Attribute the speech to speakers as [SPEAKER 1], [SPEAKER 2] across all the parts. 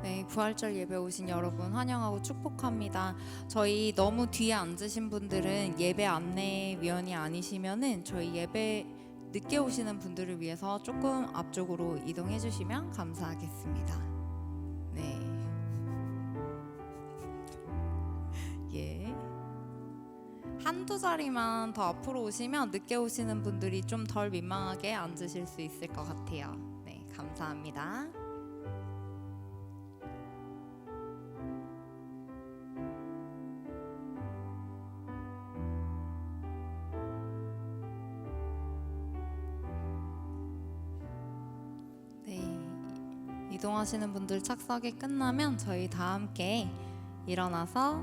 [SPEAKER 1] 네, 부활절 예배 오신 여러분 환영하고 축복합니다. 저희 너무 뒤에 앉으신 분들은 예배 안내위원이 아니시면은 저희 예배 늦게 오시는 분들을 위해서 조금 앞쪽으로 이동해 주시면 감사하겠습니다. 네. 예. 한두 자리만 더 앞으로 오시면 늦게 오시는 분들이 좀 덜 민망하게 앉으실 수 있을 것 같아요. 네, 감사합니다. 이동하시는 분들 착석이 끝나면 저희 다 함께 일어나서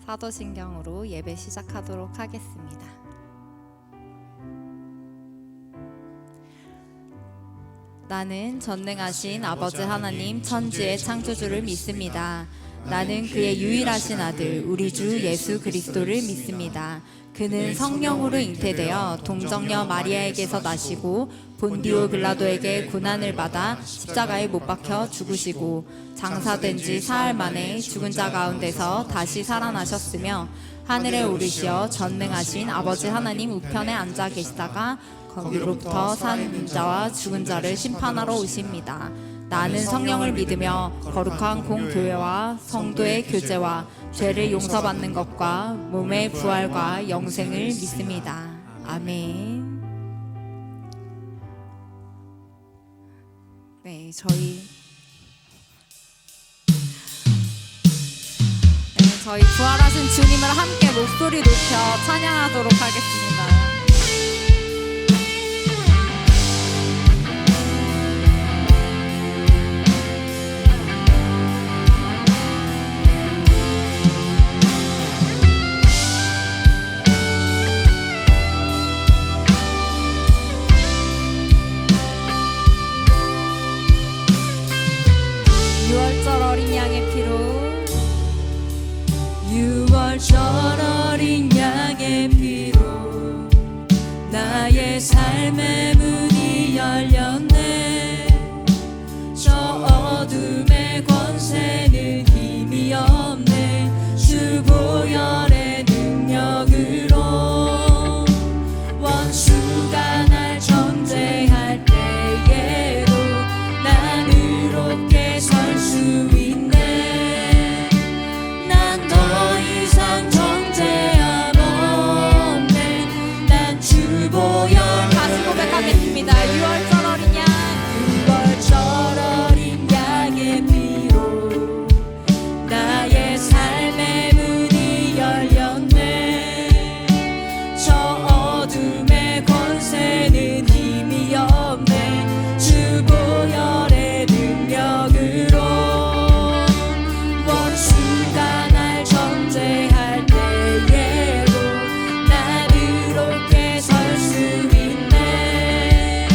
[SPEAKER 1] 사도신경으로 예배 시작하도록 하겠습니다. 나는 전능하신 아버지 하나님 천지의 창조주를 믿습니다. 나는 그의 유일하신 아들 우리 주 예수 그리스도를 믿습니다. 그는 성령으로 잉태되어 동정녀 마리아에게서 나시고 본디오 빌라도에게 고난을 받아 십자가에 못 박혀 죽으시고 장사된 지 사흘 만에 죽은 자 가운데서 다시 살아나셨으며 하늘에 오르시어 전능하신 아버지 하나님 우편에 앉아 계시다가 거기로부터 산 자와 죽은 자를 심판하러 오십니다. 나는 성령을 믿으며 거룩한 공교회와 성도의 교제와 죄를 용서받는 것과 몸의 부활과 영생을 믿습니다. 아멘. 네, 저희 부활하신 주님을 함께 목소리 높여 찬양하도록 하겠습니다. 6월절 어린 양의 피로
[SPEAKER 2] 6월절 어린 양의 피로 나의 삶의 문이 열렸네. 저 어둠의 권세는 힘이 없네. 주 보혈의 능력으로 원수가 날 정죄할 때에도 난 의롭게 설 수 있네. 난 더 이상 정죄함 없네. 난 주 보혈
[SPEAKER 1] 다시 고백하겠습니다. 6월절 어린 양
[SPEAKER 2] 6월절 어린 양의 피로 나의 삶의 문이 열렸네. 저 어둠의 권세는 힘이 없네. 주 보혈의 능력으로 원수가 날 정죄할 때에도 난 의롭게 설 수 있네.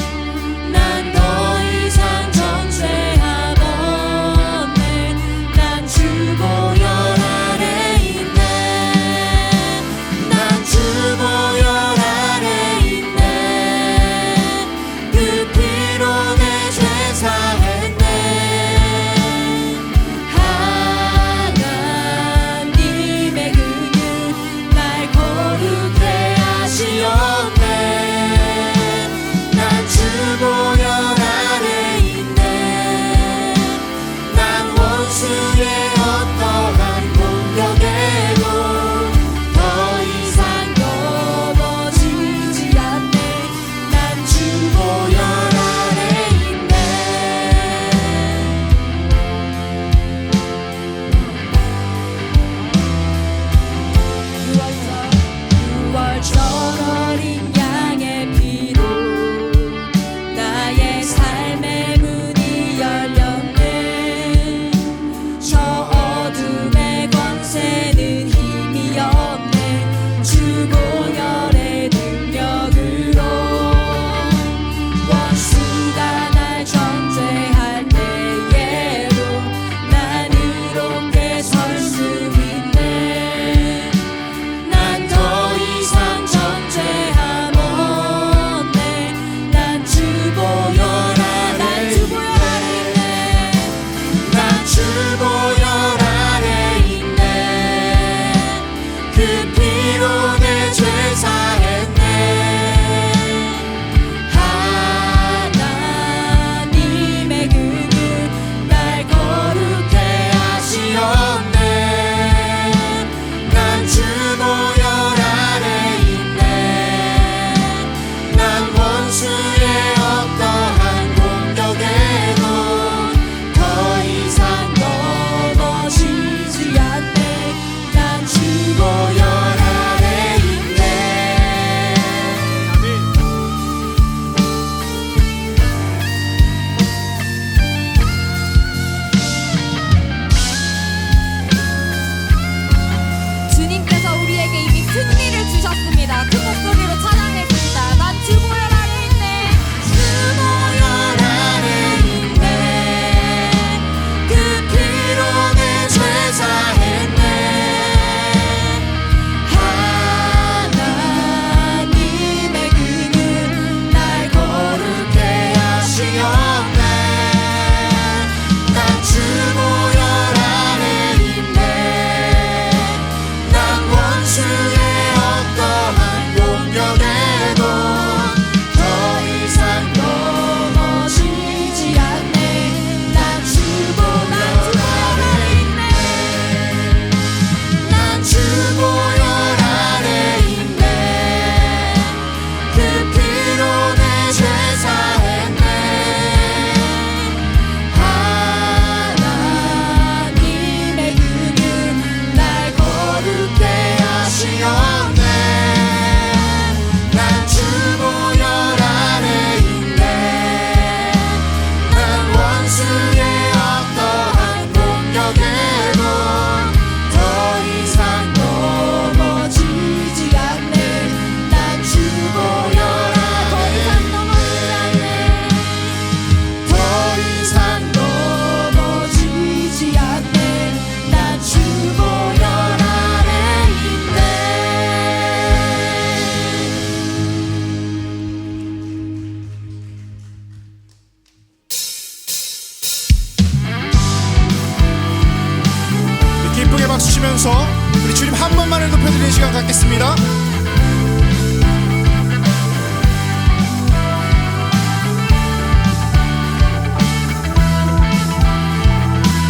[SPEAKER 3] 찬양하면서 우리 주님 한 번만을 높여드리는 시간 갖겠습니다.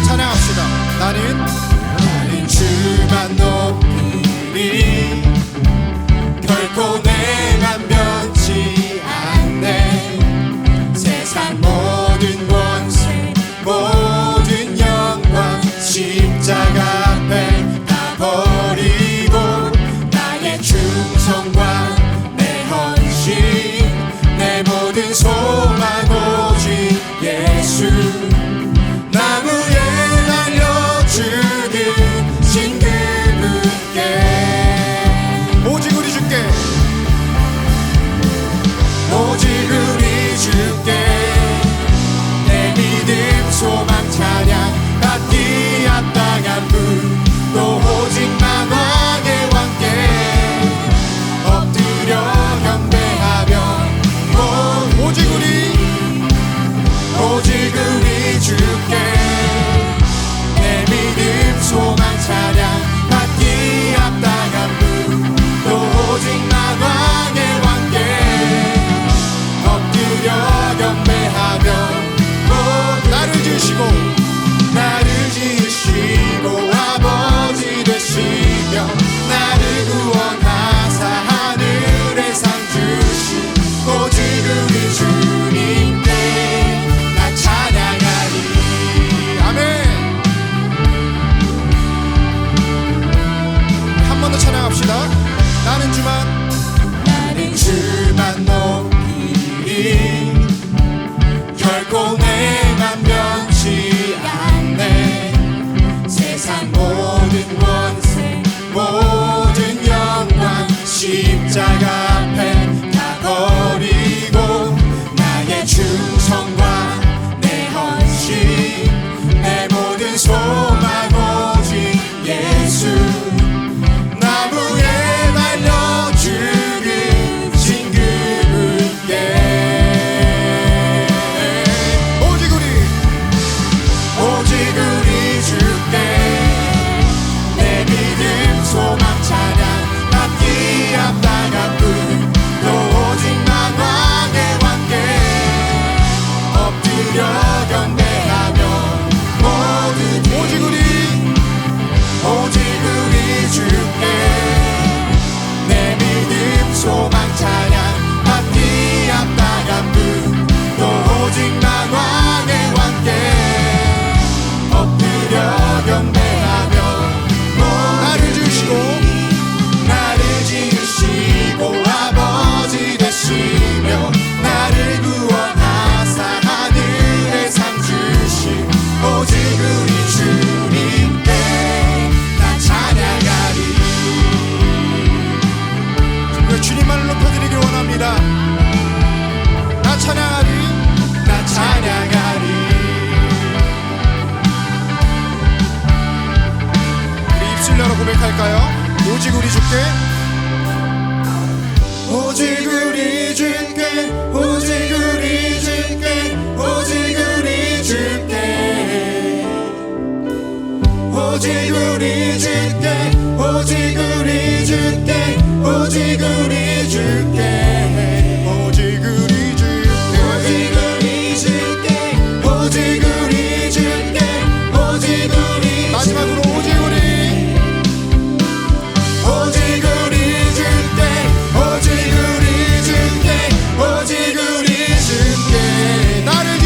[SPEAKER 3] 찬양합시다. 나는 주만 높이리 결코 내만 변치 않네. 세상 모든 권세 모든 영광 십자가 앞에 다 버리고 나의 충성과 내 헌신 내 모든 소망 오직 예수 나무에 달려 죽으신 그분께 오직 우리 주께 오직 우리 주께 내 믿음 소망 찬양 받기 앞당한 분 또 오직 만왕의 왕께 엎드려 경배하며 오직 우리 주께 내 믿음 소망 찬양 받기 앞당한 분 또 오직 만왕의 왕께 엎드려 경배하며 나를 지으시고 아버지 되시며 나를 구원하사 하늘에 상 주신 오직 우리 주님께 나 찬양하리. 아멘. 한 번 더 찬양합시다. 나는 주만 높이리 결코 내만 변치 않네. 세상 모든 권세 모든 영광 십자가 앞에 다 버리고 나의 충성과 내 헌신 내 모든 소망 오직 예수 나무에 달려 죽으신 그분께 오직 우리 주께 내 믿음 소망 찬양 받기 앞당한 분 또 오직 만왕의 왕께 엎드려 경배하며 오직 우리 주께 내 믿음 소망 찬양 받기 앞당한 분 또 오직 만왕의 왕께 엎드려 경배하며 나를 지으시고 아버지 되시며 나를 구원하사 하늘에 상 주신 오직 우리 주님께 나 찬양하리. 주님만을 높여드리길 원합니다. 나 찬양하리. 입술로 고백할까요? 오직 우리 주께 오직 우리 주께 오직 우리 주께 오직 우리 주께 오직 우리 주께 오직 우리 주께 오직 우리 주께 오직 우리 주께 오직 우리 주께 오직 우리 마지막으로 오직 우리 주께 나를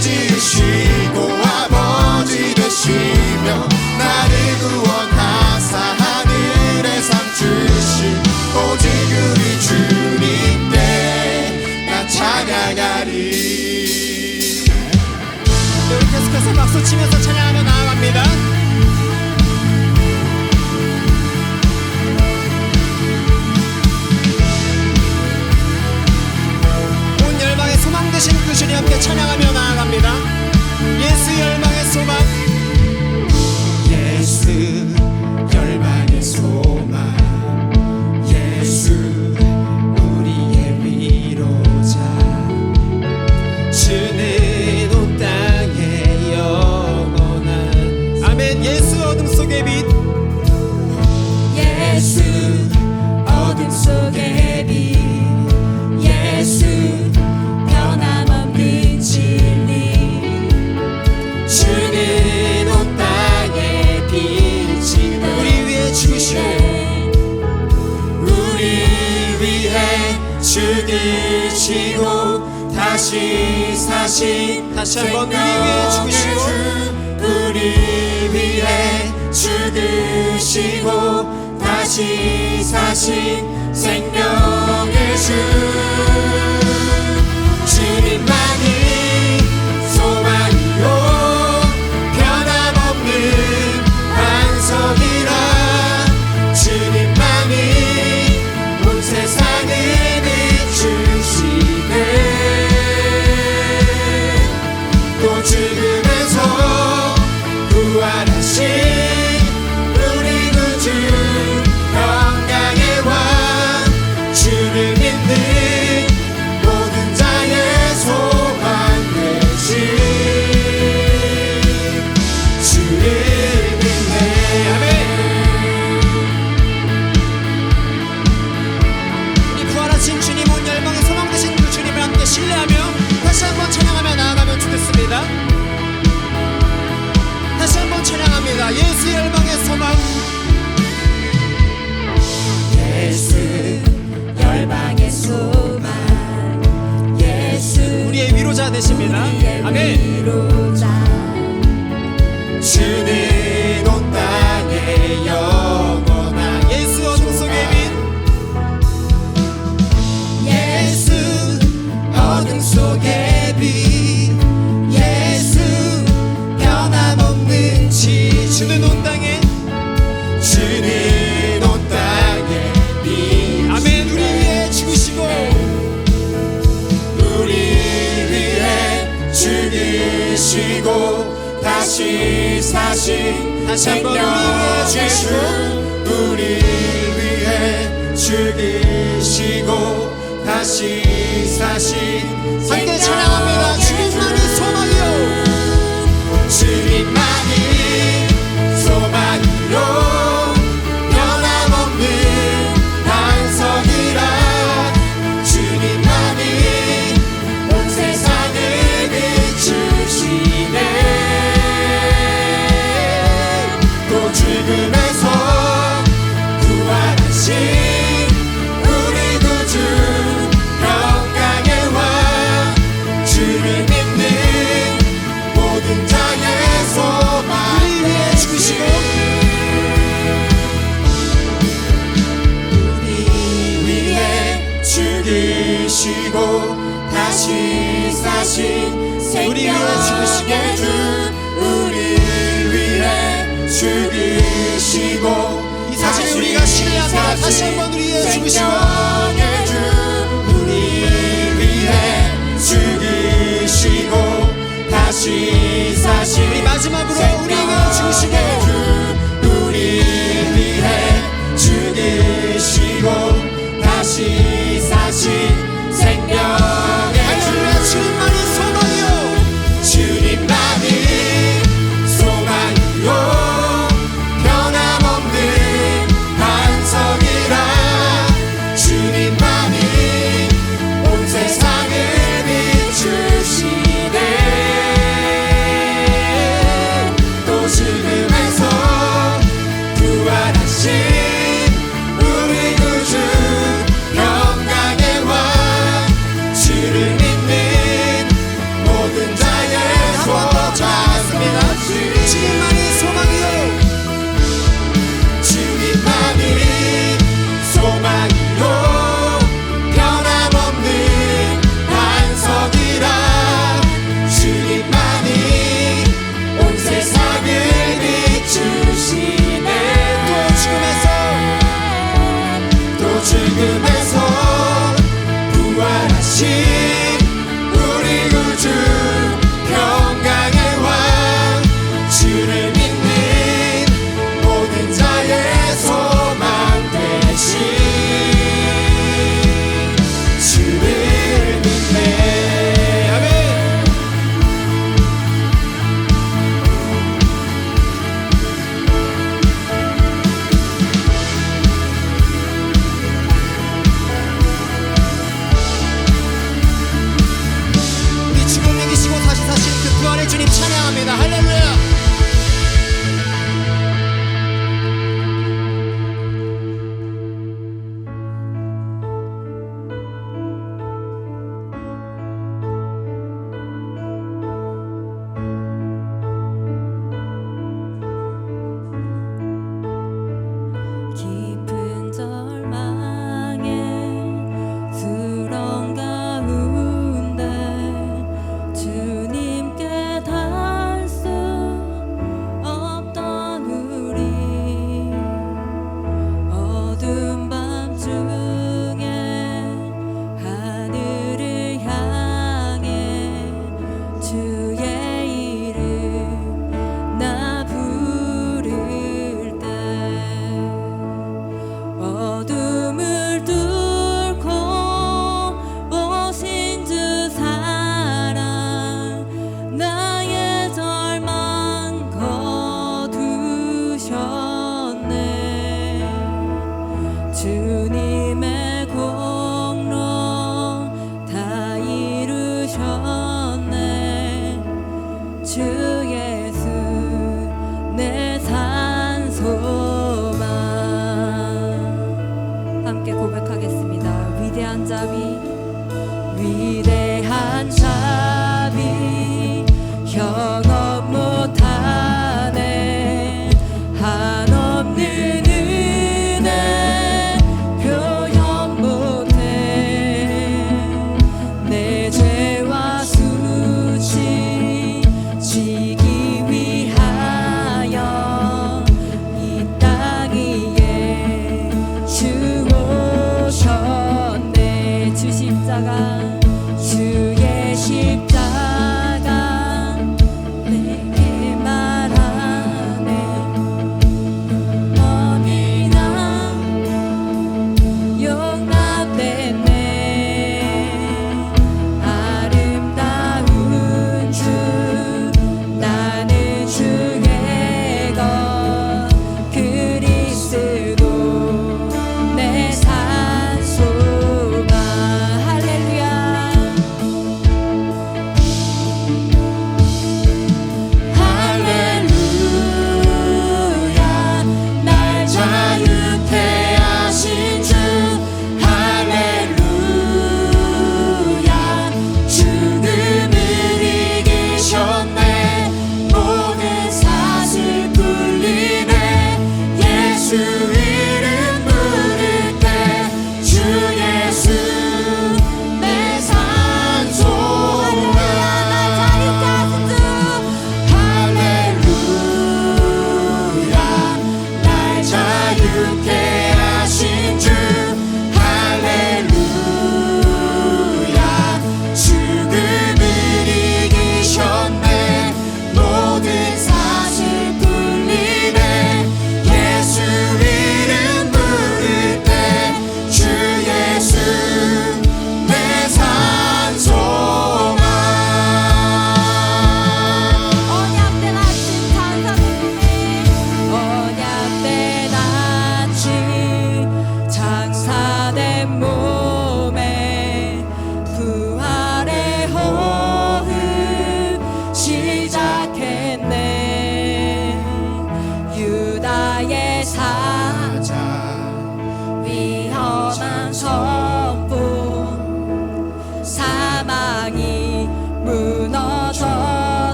[SPEAKER 3] 지으시고 아버지 되시며 나를 구원하사 하늘에 상 주신 오직 우리 주님께 나 찬양하리. 우리 계속해서 박수 치면서 찬양하며 나아갑니다. 온 열방의 소망 되신 그 주님 함께 찬양하며 나아갑니다. 예수 열방의 소망 예수 열방의 소망 예수 우리의 위로자 주는 온 땅의 영원한 아멘 죽으시고 다시 사신 다시 한번 우리 위해 죽으시고 우리 위해 죽으시고 다시 사신 생명의 주 주님만이 소망이요 변함없는 반석이라 주님만이 온 세상을 비추시네 또 죽음에서 부활하신 우리 구주 영광의 왕 주를 믿는 모든 자의 소망 되신 주를 믿네 아멘. 이 부활하신 주님 온 열방의 소망 되신 그 주님을 함께 신뢰하며 다시 한번 찬양하며 나아가면 좋겠습니다. 다시 한번 찬양합니다. 예수 열방의 소망
[SPEAKER 2] 예수 열방의 소망 예수
[SPEAKER 3] 우리의 위로자 되십니다. 아멘.
[SPEAKER 2] 위로자
[SPEAKER 3] 주는 온 땅에 영원한 예수 어둠 속의 빛 예수 어둠 속의 빛 예수 변함없는 지 주는 온 땅에 주는 온 땅에 빛 아멘. 우리 위해 죽으시고 우리 위해 죽으시고 다시 사신 다시 한번 우리 위해 죽으시고 우리 위해 죽으시고 다시 사신 함께 찬양합니다. 주님만이 소망이요 주님만이 소망이요 변함없는 반석이라 주님만이 온 세상을 비추시네 또 죽음에서 부활하신 우리 구주 영광의 왕 주를 믿는 모든 자의 소망 우리 위해 죽으시고 우리 위해 죽으시고 다시 사신 우리 위해 죽으시고 우리 위해 죽으시고 이 사실을 우리가 신뢰합니다. 다시 한번 우리 위해 죽으시고 우리 위해 죽으시고 다시 사신 우리 마지막으로 우리 위해 죽으시고 우리 위해 죽으시고 다시 사신 생명의 할렐루야 주님만이 소망이요 주님만이 소망이요 변함없는 반석이라 주님만이 온 세상을 비추시네 또 죽음에서 부활하신 우리 구주 영광의 왕 주를 믿는 모든 자의 소망입니다. 주님만이 소망이요 주님만이 소망이요 변함없는 반석이라 주님만이 온 세상을 비추시네 또 죽음에서 부활하신 우리 구주 영광의 왕 주를 믿는 모든 자의 소망 되신 주를 믿네 아멘. 우리 죽음 이기시고 다시 사신 그 부활의 주님 찬양합니다. 할렐루야.
[SPEAKER 1] 자비 위대한 자비 경험 못하네 한없는 은혜 표현 못해 내 죄와 수치 지기 위하여 이 땅 위에 주 오셨네 주 십자가 주의 십자가 내게 말하네 어미나 용납됐네 아름다운 주 나는 주의 것 그리스도 내 산소가 할렐루야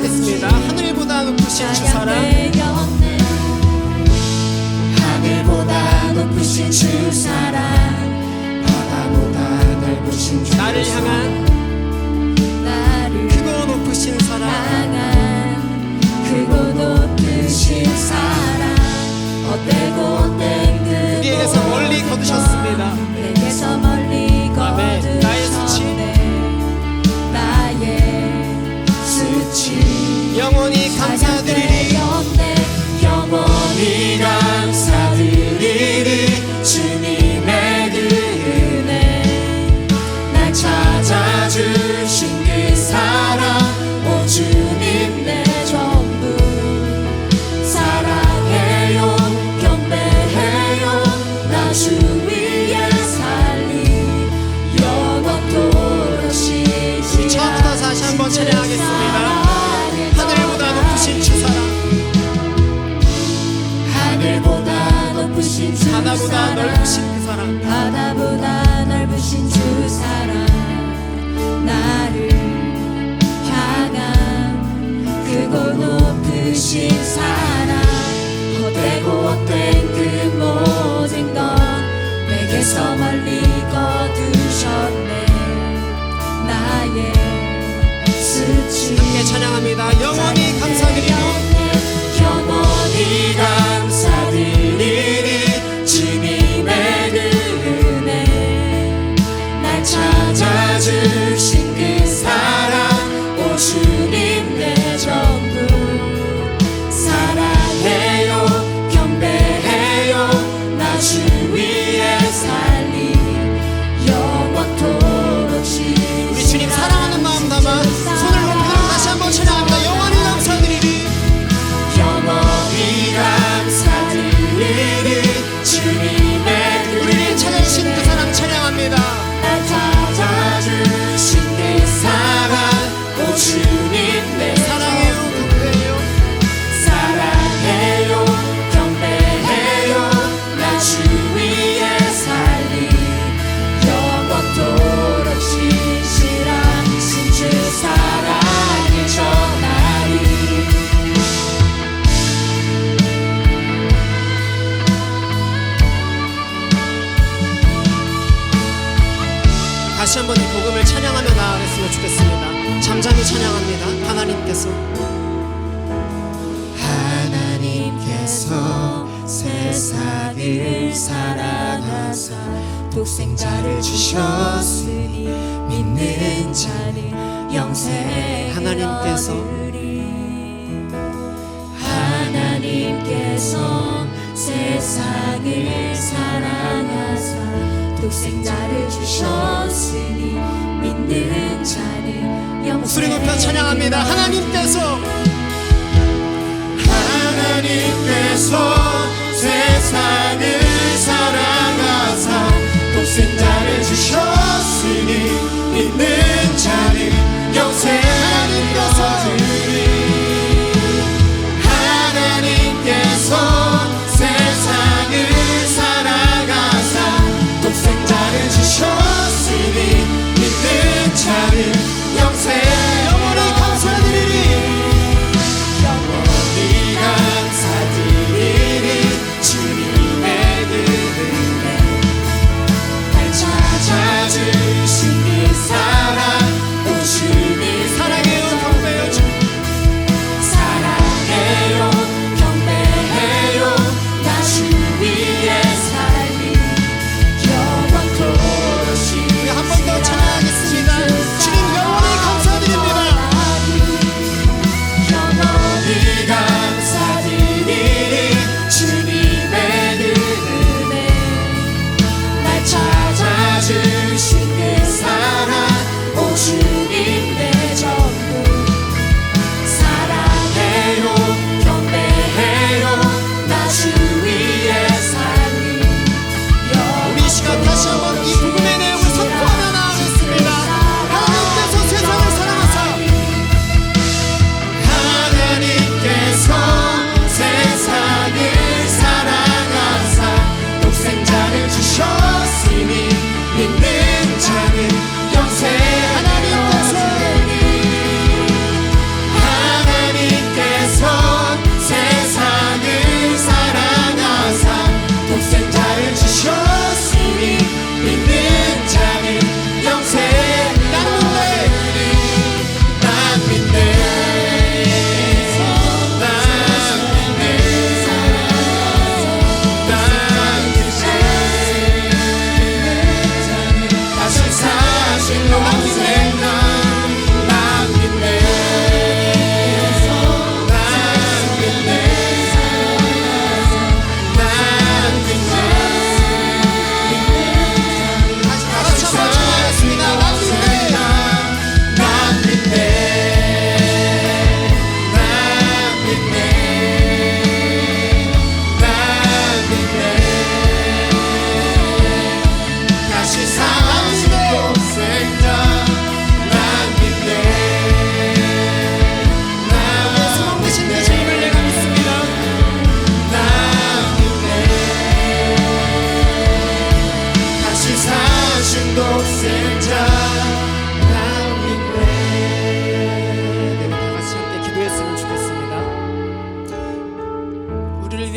[SPEAKER 3] 찬양하겠습니다. 하늘보다 높으신 주 사랑,
[SPEAKER 2] 하늘보다 높으신 주 사랑, 바다보다 넓으신 주
[SPEAKER 3] 나를 향한
[SPEAKER 1] 나를
[SPEAKER 3] 크고 높으신 사랑,
[SPEAKER 1] 향한
[SPEAKER 2] 크고 높으신 사랑, 헛되고 헛된 그
[SPEAKER 3] 우리에게서 멀리 거두셨습니다.
[SPEAKER 2] 내게서 멀리
[SPEAKER 3] 아멘. 나의 수치,
[SPEAKER 2] 거두셨네. 나의 수치
[SPEAKER 3] 영원히 감사드리리.
[SPEAKER 2] 영원히 감사드리리. 주님의 그 은혜, 날 찾아주신 그 사랑, 오 주님 내 전부. 사랑해요, 경배해요, 나 주 위에 살리 영원토록 쉬지
[SPEAKER 3] 처음부터 다시 한번 찬양하겠습니다. 하늘보다 높으신 주 사랑,
[SPEAKER 2] 하늘보다 높으신 주
[SPEAKER 3] 바다보다
[SPEAKER 2] 사랑,
[SPEAKER 3] 넓으신 그 사랑,
[SPEAKER 2] 바다보다 넓으신 주 사랑, 나를 향한 크고 높으신 사랑, 헛되고 헛된 그 모든 것 내게서 멀리 거두셨네. 나의 수치
[SPEAKER 3] 함께 찬양합니다. 영원히 감사드리리.
[SPEAKER 2] 영원히 감사드리리. 주님의 그 은혜, 날 찾아주신 그 사랑, 오 주님 내 전부. 사랑해요, 경배해요, 나 주 위에 살리 영원토록 쉬지.
[SPEAKER 3] 우리 주님 사랑하는 마음 담아 손을 높이 들어 다시 한번 찬양합니다. 영원히 감사드리리.
[SPEAKER 2] 영원히 감사드리리. 주님의 그
[SPEAKER 3] 우리를 찾아주신 그 사랑 찬양합니다.
[SPEAKER 2] 날 찾아주신 그 사랑, 오 주님 내
[SPEAKER 3] 사랑해요, 경배해요.
[SPEAKER 2] 사랑해요, 경배해요, 나 주 위에 살리 영원토록 신실하신 주 사랑을 전하리.
[SPEAKER 3] 다시 한번 이 복음을 찬양하며 나아갔으면 좋겠습니다. 잠잠히 찬양합니다.
[SPEAKER 2] 하나님께서 세상을 사랑하사 독생자를 주셨으니 믿는 자는 영생을
[SPEAKER 3] 하나님께서
[SPEAKER 2] 얻으리. 하나님께서 세상을 사랑하사 독생자를 주셨으니 믿는 자는 영생을
[SPEAKER 3] 목소리 높여 찬양합니다. 하나님께서
[SPEAKER 2] 세상을 사랑하사 독생자를 주셨으니 믿는 자는 영생을 얻으리. 하나님께서 세상을 사랑하사 독생자를 주셨으니 믿는 자는 영원히 감사드리리. 영원히 감사드리리. 주님의 그 은혜, 날 찾아주신 그 사랑, 오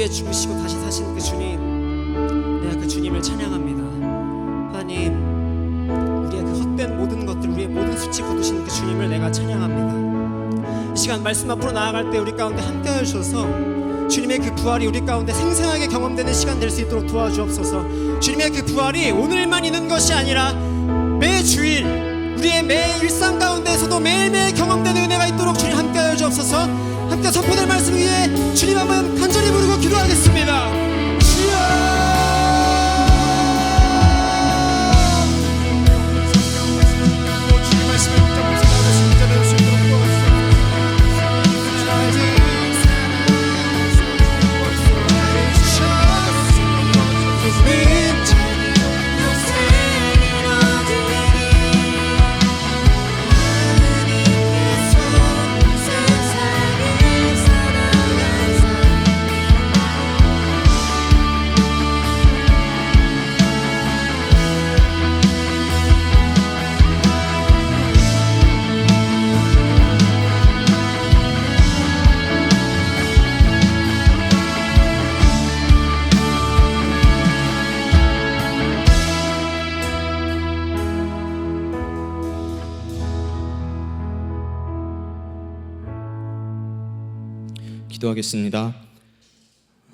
[SPEAKER 3] 위해 죽으시고 다시 사신 그 주님, 내가 그 주님을 찬양합니다. 하나님, 우리의 그 헛된 모든 것들, 우리의 모든 수치 거두신 그 주님을 내가 찬양합니다. 이 시간 말씀 앞으로 나아갈 때 우리 가운데 함께 하셔서 주님의 그 부활이 우리 가운데 생생하게 경험되는 시간 될 수 있도록 도와주옵소서. 주님의 그 부활이 오늘만 있는 것이 아니라 매주일 우리의 매 일상 가운데서도 매일매일 경험되는 은혜가 있도록 주님 함께 하여 주옵소서. 함께 선포될 말씀 위에 주님 한번 간절히 부르고 기도하겠습니다. 주여,
[SPEAKER 4] 기도하겠습니다.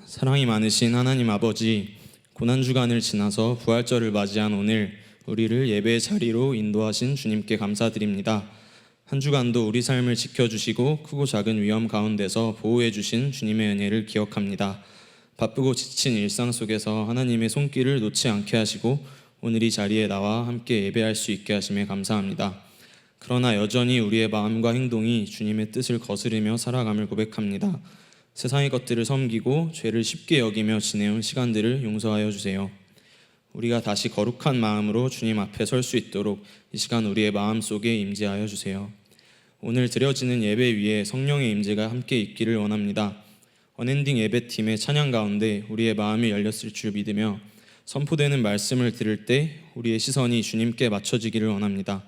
[SPEAKER 4] 사랑이 많으신 하나님 아버지, 고난주간을 지나서 부활절을 맞이한 오늘 우리를 예배의 자리로 인도하신 주님께 감사드립니다. 한 주간도 우리 삶을 지켜주시고 크고 작은 위험 가운데서 보호해주신 주님의 은혜를 기억합니다. 바쁘고 지친 일상 속에서 하나님의 손길을 놓지 않게 하시고 오늘 이 자리에 나와 함께 예배할 수 있게 하심에 감사합니다. 그러나 여전히 우리의 마음과 행동이 주님의 뜻을 거스르며 살아감을 고백합니다. 세상의 것들을 섬기고 죄를 쉽게 여기며 지내온 시간들을 용서하여 주세요. 우리가 다시 거룩한 마음으로 주님 앞에 설 수 있도록 이 시간 우리의 마음 속에 임재하여 주세요. 오늘 드려지는 예배 위에 성령의 임재가 함께 있기를 원합니다. 언엔딩 예배팀의 찬양 가운데 우리의 마음이 열렸을 줄 믿으며 선포되는 말씀을 들을 때 우리의 시선이 주님께 맞춰지기를 원합니다.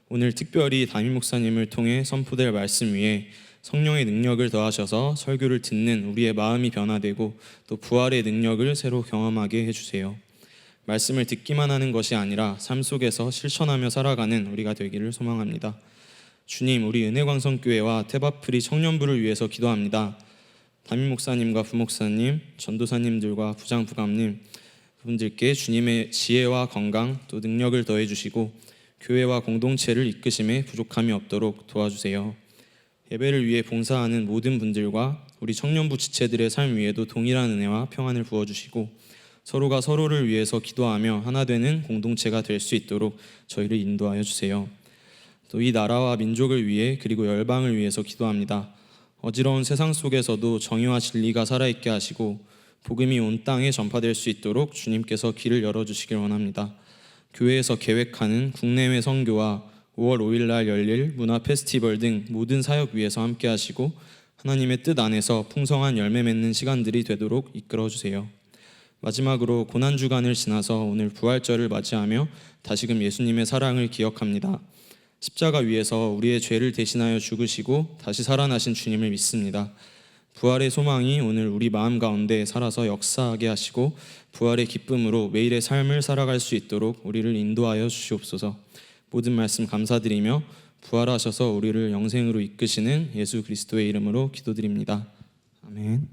[SPEAKER 4] 오늘 특별히 담임 목사님을 통해 선포될 말씀 위에 성령의 능력을 더하셔서 설교를 듣는 우리의 마음이 변화되고 또 부활의 능력을 새로 경험하게 해주세요. 말씀을 듣기만 하는 것이 아니라 삶 속에서 실천하며 살아가는 우리가 되기를 소망합니다. 주님, 우리 은혜광성교회와 태바프리 청년부를 위해서 기도합니다. 담임 목사님과 부목사님, 전도사님들과 부장, 부감님 그분들께 주님의 지혜와 건강 또 능력을 더해 주시고 교회와 공동체를 이끄심에 부족함이 없도록 도와주세요. 예배를 위해 봉사하는 모든 분들과 우리 청년부 지체들의 삶 위에도 동일한 은혜와 평안을 부어주시고 서로가 서로를 위해서 기도하며 하나 되는 공동체가 될 수 있도록 저희를 인도하여 주세요. 또 이 나라와 민족을 위해 그리고 열방을 위해서 기도합니다. 어지러운 세상 속에서도 정의와 진리가 살아있게 하시고 복음이 온 땅에 전파될 수 있도록 주님께서 길을 열어주시길 원합니다. 교회에서 계획하는 국내외 선교와 5월 5일 날 열릴 문화 페스티벌 등 모든 사역 위에서 함께 하시고 하나님의 뜻 안에서 풍성한 열매 맺는 시간들이 되도록 이끌어 주세요. 마지막으로 고난주간을 지나서 오늘 부활절을 맞이하며 다시금 예수님의 사랑을 기억합니다. 십자가 위에서 우리의 죄를 대신하여 죽으시고 다시 살아나신 주님을 믿습니다. 부활의 소망이 오늘 우리 마음 가운데 살아서 역사하게 하시고 부활의 기쁨으로 매일의 삶을 살아갈 수 있도록 우리를 인도하여 주시옵소서. 모든 말씀 감사드리며 부활하셔서 우리를 영생으로 이끄시는 예수 그리스도의 이름으로 기도드립니다. 아멘.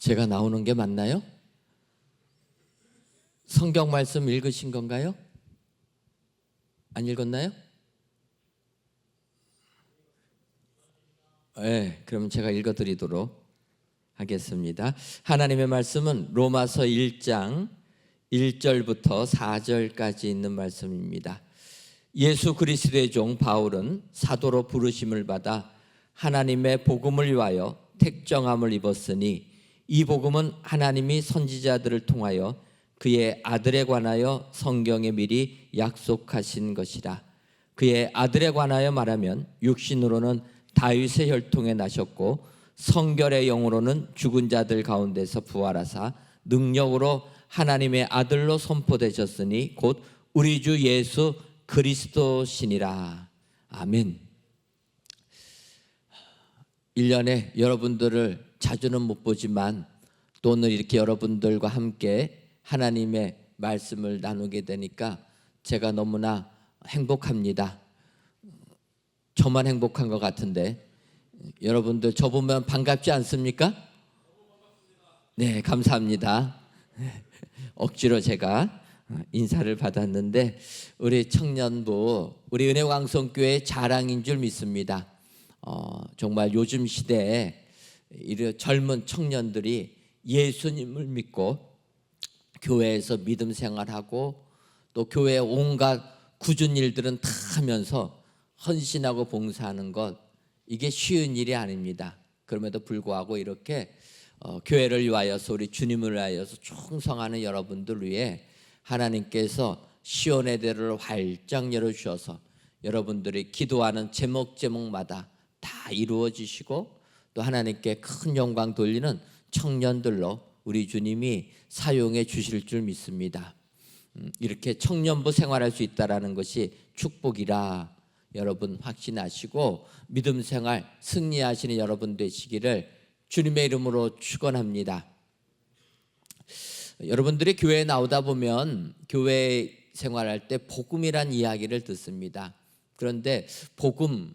[SPEAKER 5] 제가 나오는 게 맞나요? 성경 말씀 읽으신 건가요? 안 읽었나요? 네, 그럼 제가 읽어드리도록 하겠습니다. 하나님의 말씀은 로마서 1장 1절부터 4절까지 있는 말씀입니다. 예수 그리스도의 종 바울은 사도로 부르심을 받아 하나님의 복음을 위하여 택정함을 입었으니 이 복음은 하나님이 선지자들을 통하여 그의 아들에 관하여 성경에 미리 약속하신 것이라. 그의 아들에 관하여 말하면 육신으로는 다윗의 혈통에 나셨고 성결의 영으로는 죽은 자들 가운데서 부활하사 능력으로 하나님의 아들로 선포되셨으니 곧 우리 주 예수 그리스도시니라. 아멘. 1년에 여러분들을 자주는 못 보지만 또 오늘 이렇게 여러분들과 함께 하나님의 말씀을 나누게 되니까 제가 너무나 행복합니다. 저만 행복한 것 같은데 여러분들 저 보면 반갑지 않습니까? 네, 감사합니다. 억지로 제가 인사를 받았는데 우리 청년부, 우리 은혜왕성교회 자랑인 줄 믿습니다. 정말 요즘 시대에 이런 젊은 청년들이 예수님을 믿고 교회에서 믿음 생활하고 또 교회의 온갖 굳은 일들은 다 하면서 헌신하고 봉사하는 것, 이게 쉬운 일이 아닙니다. 그럼에도 불구하고 이렇게 교회를 위하여서 우리 주님을 위하여서 충성하는 여러분들 위해 하나님께서 시온의 대를 활짝 열어주셔서 여러분들이 기도하는 제목마다 다 이루어지시고 또 하나님께 큰 영광 돌리는 청년들로 우리 주님이 사용해 주실 줄 믿습니다. 이렇게 청년부 생활할 수 있다는 것이 축복이라 여러분 확신하시고 믿음 생활 승리하시는 여러분 되시기를 주님의 이름으로 축원합니다. 여러분들이 교회에 나오다 보면 교회 생활할 때 복음이란 이야기를 듣습니다. 그런데 복음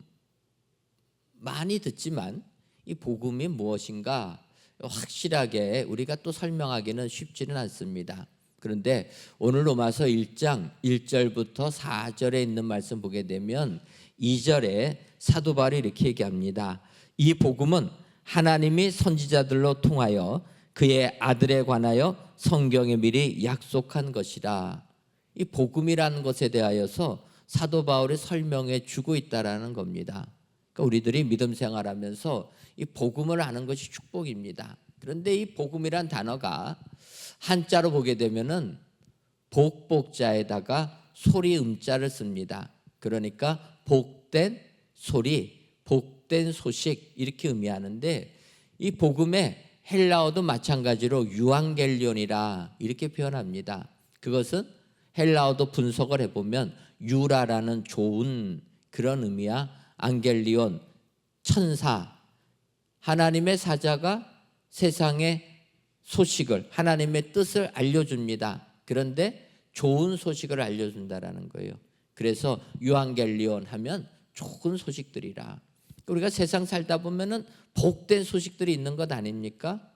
[SPEAKER 5] 많이 듣지만 이 복음이 무엇인가 확실하게 우리가 또 설명하기는 쉽지는 않습니다. 그런데 오늘 로마서 1장 1절부터 4절에 있는 말씀 보게 되면 2절에 사도 바울이 이렇게 얘기합니다. 이 복음은 하나님이 선지자들로 통하여 그의 아들에 관하여 성경에 미리 약속한 것이라. 이 복음이라는 것에 대하여서 사도 바울이 설명해 주고 있다라는 겁니다. 그러니까 우리들이 믿음 생활하면서 이 복음을 아는 것이 축복입니다. 그런데 이 복음이란 단어가 한자로 보게 되면은 복복자에다가 소리 음자를 씁니다. 그러니까 복된 소리, 복된 소식 이렇게 의미하는데 이 복음의 헬라어도 마찬가지로 유앙겔리온이라 이렇게 표현합니다. 그것은 헬라어도 분석을 해보면 유라라는 좋은 그런 의미야. 앙겔리온, 천사, 하나님의 사자가 세상의 소식을, 하나님의 뜻을 알려줍니다. 그런데 좋은 소식을 알려준다라는 거예요. 그래서 유앙겔리온 하면 좋은 소식들이라. 우리가 세상 살다 보면은 복된 소식들이 있는 것 아닙니까?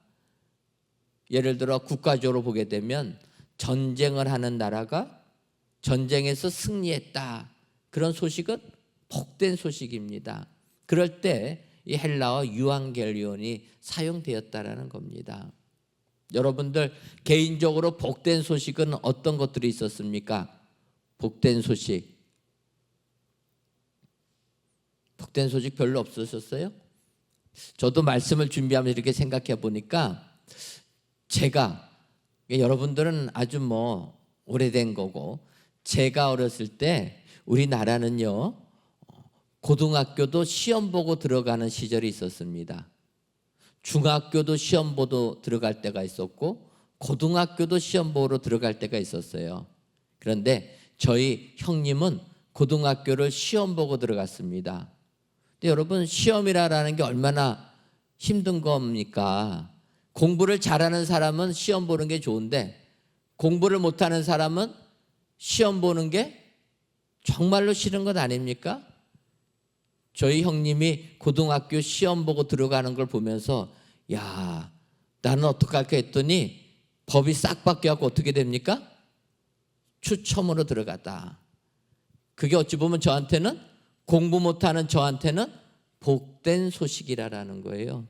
[SPEAKER 5] 예를 들어 국가적으로 보게 되면 전쟁을 하는 나라가 전쟁에서 승리했다. 그런 소식은 복된 소식입니다. 그럴 때 이 헬라어 유앙겔리온이 사용되었다라는 겁니다. 여러분들 개인적으로 복된 소식은 어떤 것들이 있었습니까? 복된 소식. 복된 소식 별로 없으셨어요? 저도 말씀을 준비하면서 이렇게 생각해 보니까 제가, 여러분들은 아주 오래된 거고, 제가 어렸을 때 우리나라는요 고등학교도 시험 보고 들어가는 시절이 있었습니다. 중학교도 시험 보고 들어갈 때가 있었고 고등학교도 시험 보러 들어갈 때가 있었어요. 그런데 저희 형님은 고등학교를 시험 보고 들어갔습니다. 근데 여러분 시험이라는 게 얼마나 힘든 겁니까? 공부를 잘하는 사람은 시험 보는 게 좋은데 공부를 못하는 사람은 시험 보는 게 정말로 싫은 것 아닙니까? 저희 형님이 고등학교 시험 보고 들어가는 걸 보면서 야, 나는 어떡할까 했더니 법이 싹 바뀌어갖고 어떻게 됩니까? 추첨으로 들어갔다. 그게 어찌 보면 저한테는, 공부 못하는 저한테는 복된 소식이라는 거예요.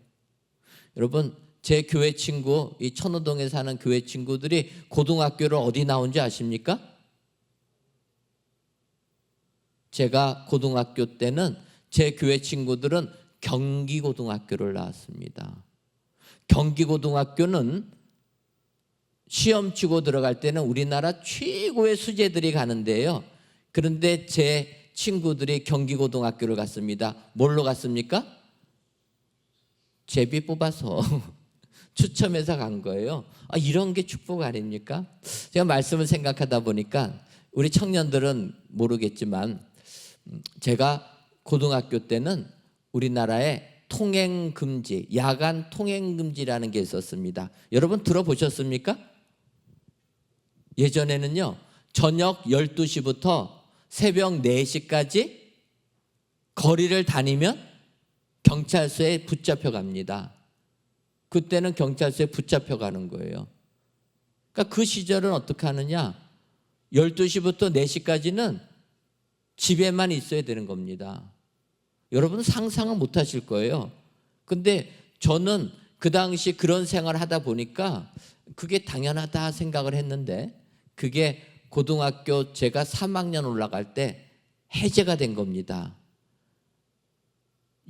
[SPEAKER 5] 여러분, 제 교회 친구, 이 천호동에 사는 교회 친구들이 고등학교를 어디 나온지 아십니까? 제가 고등학교 때는 제 교회 친구들은 경기고등학교를 나왔습니다. 경기고등학교는 시험 치고 들어갈 때는 우리나라 최고의 수재들이 가는데요. 그런데 제 친구들이 경기고등학교를 갔습니다. 뭘로 갔습니까? 제비 뽑아서 추첨해서 간 거예요. 이런 게 축복 아닙니까? 제가 말씀을 생각하다 보니까 우리 청년들은 모르겠지만 제가 고등학교 때는 우리나라에 통행금지, 야간 통행금지라는 게 있었습니다. 여러분 들어보셨습니까? 예전에는요, 저녁 12시부터 새벽 4시까지 거리를 다니면 경찰서에 붙잡혀 갑니다. 그때는 경찰서에 붙잡혀 가는 거예요. 그러니까 그 시절은 어떻게 하느냐? 12시부터 4시까지는 집에만 있어야 되는 겁니다. 여러분 상상은 못 하실 거예요. 근데 저는 그 당시 그런 생활을 하다 보니까 그게 당연하다 생각을 했는데, 그게 고등학교 제가 3학년 올라갈 때 해제가 된 겁니다.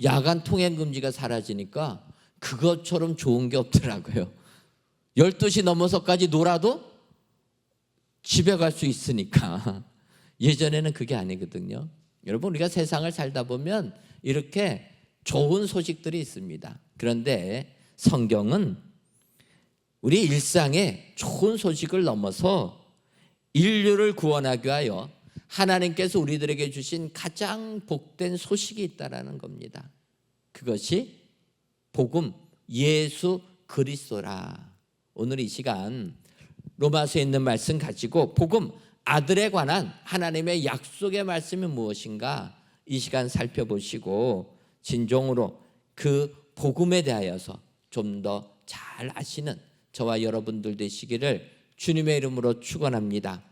[SPEAKER 5] 야간 통행금지가 사라지니까 그것처럼 좋은 게 없더라고요. 12시 넘어서까지 놀아도 집에 갈 수 있으니까. 예전에는 그게 아니거든요. 여러분, 우리가 세상을 살다 보면 이렇게 좋은 소식들이 있습니다. 그런데 성경은 우리 일상에 좋은 소식을 넘어서 인류를 구원하기 위하여 하나님께서 우리들에게 주신 가장 복된 소식이 있다라는 겁니다. 그것이 복음, 예수 그리스도라. 오늘 이 시간 로마서에 있는 말씀 가지고 복음, 아들에 관한 하나님의 약속의 말씀이 무엇인가 이 시간 살펴보시고 진정으로 그 복음에 대하여서 좀 더 잘 아시는 저와 여러분들 되시기를 주님의 이름으로 축원합니다.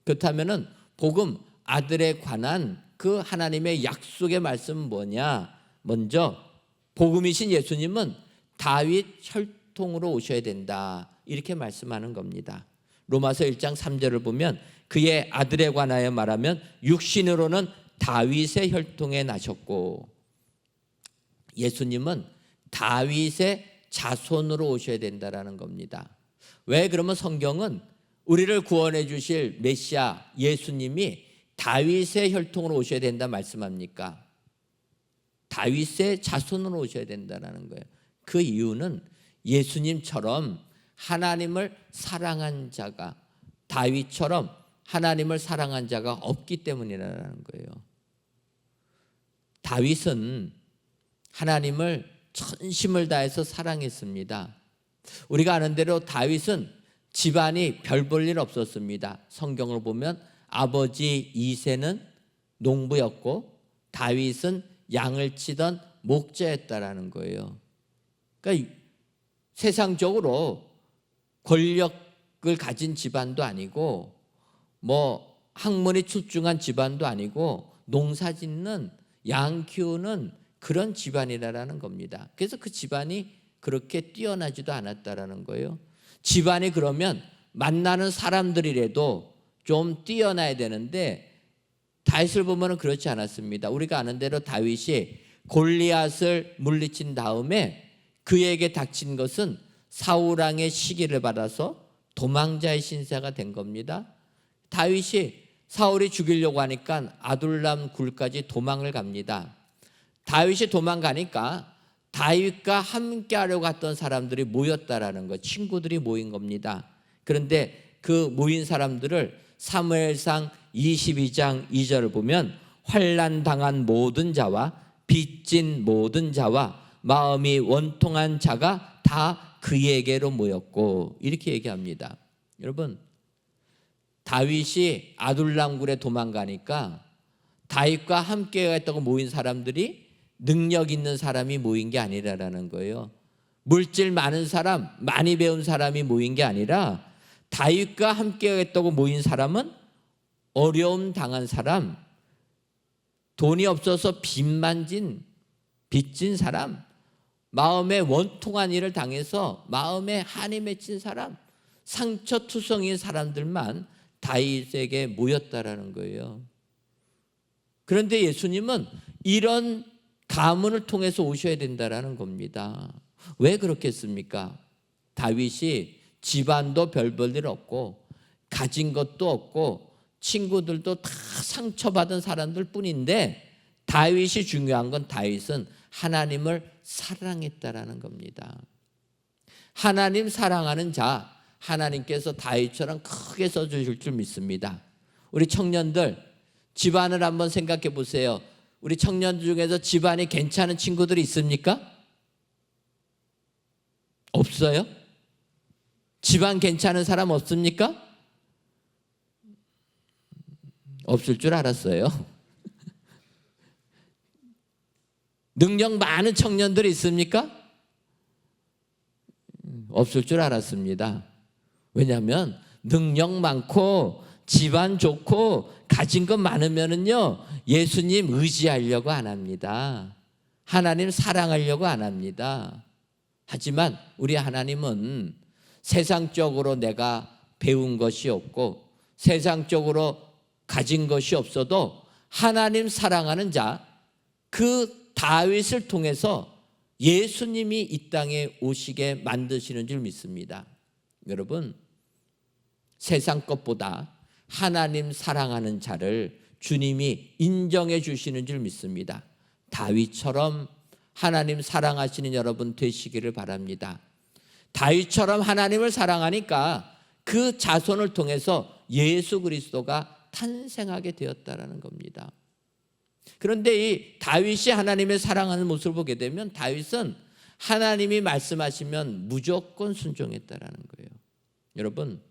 [SPEAKER 5] 그렇다면은 복음, 아들에 관한 그 하나님의 약속의 말씀은 뭐냐? 먼저 복음이신 예수님은 다윗 혈통으로 오셔야 된다, 이렇게 말씀하는 겁니다. 로마서 1장 3절을 보면 그의 아들에 관하여 말하면 육신으로는 다윗의 혈통에 나셨고, 예수님은 다윗의 자손으로 오셔야 된다라는 겁니다. 왜? 그러면 성경은 우리를 구원해 주실 메시아 예수님이 다윗의 혈통으로 오셔야 된다 말씀합니까? 다윗의 자손으로 오셔야 된다는 거예요. 그 이유는 예수님처럼 하나님을 사랑한 자가, 다윗처럼 하나님을 사랑한 자가 없기 때문이라는 거예요. 다윗은 하나님을 전심을 다해서 사랑했습니다. 우리가 아는 대로 다윗은 집안이 별 볼 일 없었습니다. 성경을 보면 아버지 이새는 농부였고 다윗은 양을 치던 목자였다라는 거예요. 그러니까 세상적으로 권력을 가진 집안도 아니고 뭐 학문이 출중한 집안도 아니고 농사짓는 양 키우는 그런 집안이라는 겁니다. 그래서 그 집안이 그렇게 뛰어나지도 않았다라는 거예요. 집안이 그러면 만나는 사람들이라도 좀 뛰어나야 되는데 다윗을 보면 그렇지 않았습니다. 우리가 아는 대로 다윗이 골리앗을 물리친 다음에 그에게 닥친 것은 사울왕의 시기를 받아서 도망자의 신세가 된 겁니다. 다윗이 사울이 죽이려고 하니까 아둘람 굴까지 도망을 갑니다. 다윗이 도망가니까 다윗과 함께 하려고 했던 사람들이 모였다라는 거, 친구들이 모인 겁니다. 그런데 그 모인 사람들을 사무엘상 22장 2절을 보면 환난 당한 모든 자와 빚진 모든 자와 마음이 원통한 자가 다 그에게로 모였고, 이렇게 얘기합니다. 여러분, 다윗이 아둘람굴에 도망가니까 다윗과 함께 했다고 모인 사람들이 능력 있는 사람이 모인 게 아니라는 거예요. 물질 많은 사람, 많이 배운 사람이 모인 게 아니라 다윗과 함께하겠다고 모인 사람은 어려움 당한 사람, 돈이 없어서 빚진 사람, 마음에 원통한 일을 당해서 마음에 한이 맺힌 사람, 상처투성이인 사람들만 다윗에게 모였다라는 거예요. 그런데 예수님은 이런 가문을 통해서 오셔야 된다라는 겁니다. 왜 그렇겠습니까? 다윗이 집안도 별 볼 일 없고 가진 것도 없고 친구들도 다 상처받은 사람들 뿐인데 다윗이 중요한 건 다윗은 하나님을 사랑했다라는 겁니다. 하나님 사랑하는 자, 하나님께서 다윗처럼 크게 써주실 줄 믿습니다. 우리 청년들 집안을 한번 생각해 보세요. 우리 청년 중에서 집안이 괜찮은 친구들이 있습니까? 없어요? 집안 괜찮은 사람 없습니까? 없을 줄 알았어요. 능력 많은 청년들이 있습니까? 없을 줄 알았습니다. 왜냐하면 능력 많고 집안 좋고 가진 것 많으면은요 예수님 의지하려고 안 합니다. 하나님 사랑하려고 안 합니다. 하지만 우리 하나님은 세상적으로 내가 배운 것이 없고 세상적으로 가진 것이 없어도 하나님 사랑하는 자, 그 다윗을 통해서 예수님이 이 땅에 오시게 만드시는 줄 믿습니다. 여러분, 세상 것보다 하나님 사랑하는 자를 주님이 인정해 주시는 줄 믿습니다. 다윗처럼 하나님 사랑하시는 여러분 되시기를 바랍니다. 다윗처럼 하나님을 사랑하니까 그 자손을 통해서 예수 그리스도가 탄생하게 되었다라는 겁니다. 그런데 이 다윗이 하나님의 사랑하는 모습을 보게 되면 다윗은 하나님이 말씀하시면 무조건 순종했다라는 거예요. 여러분,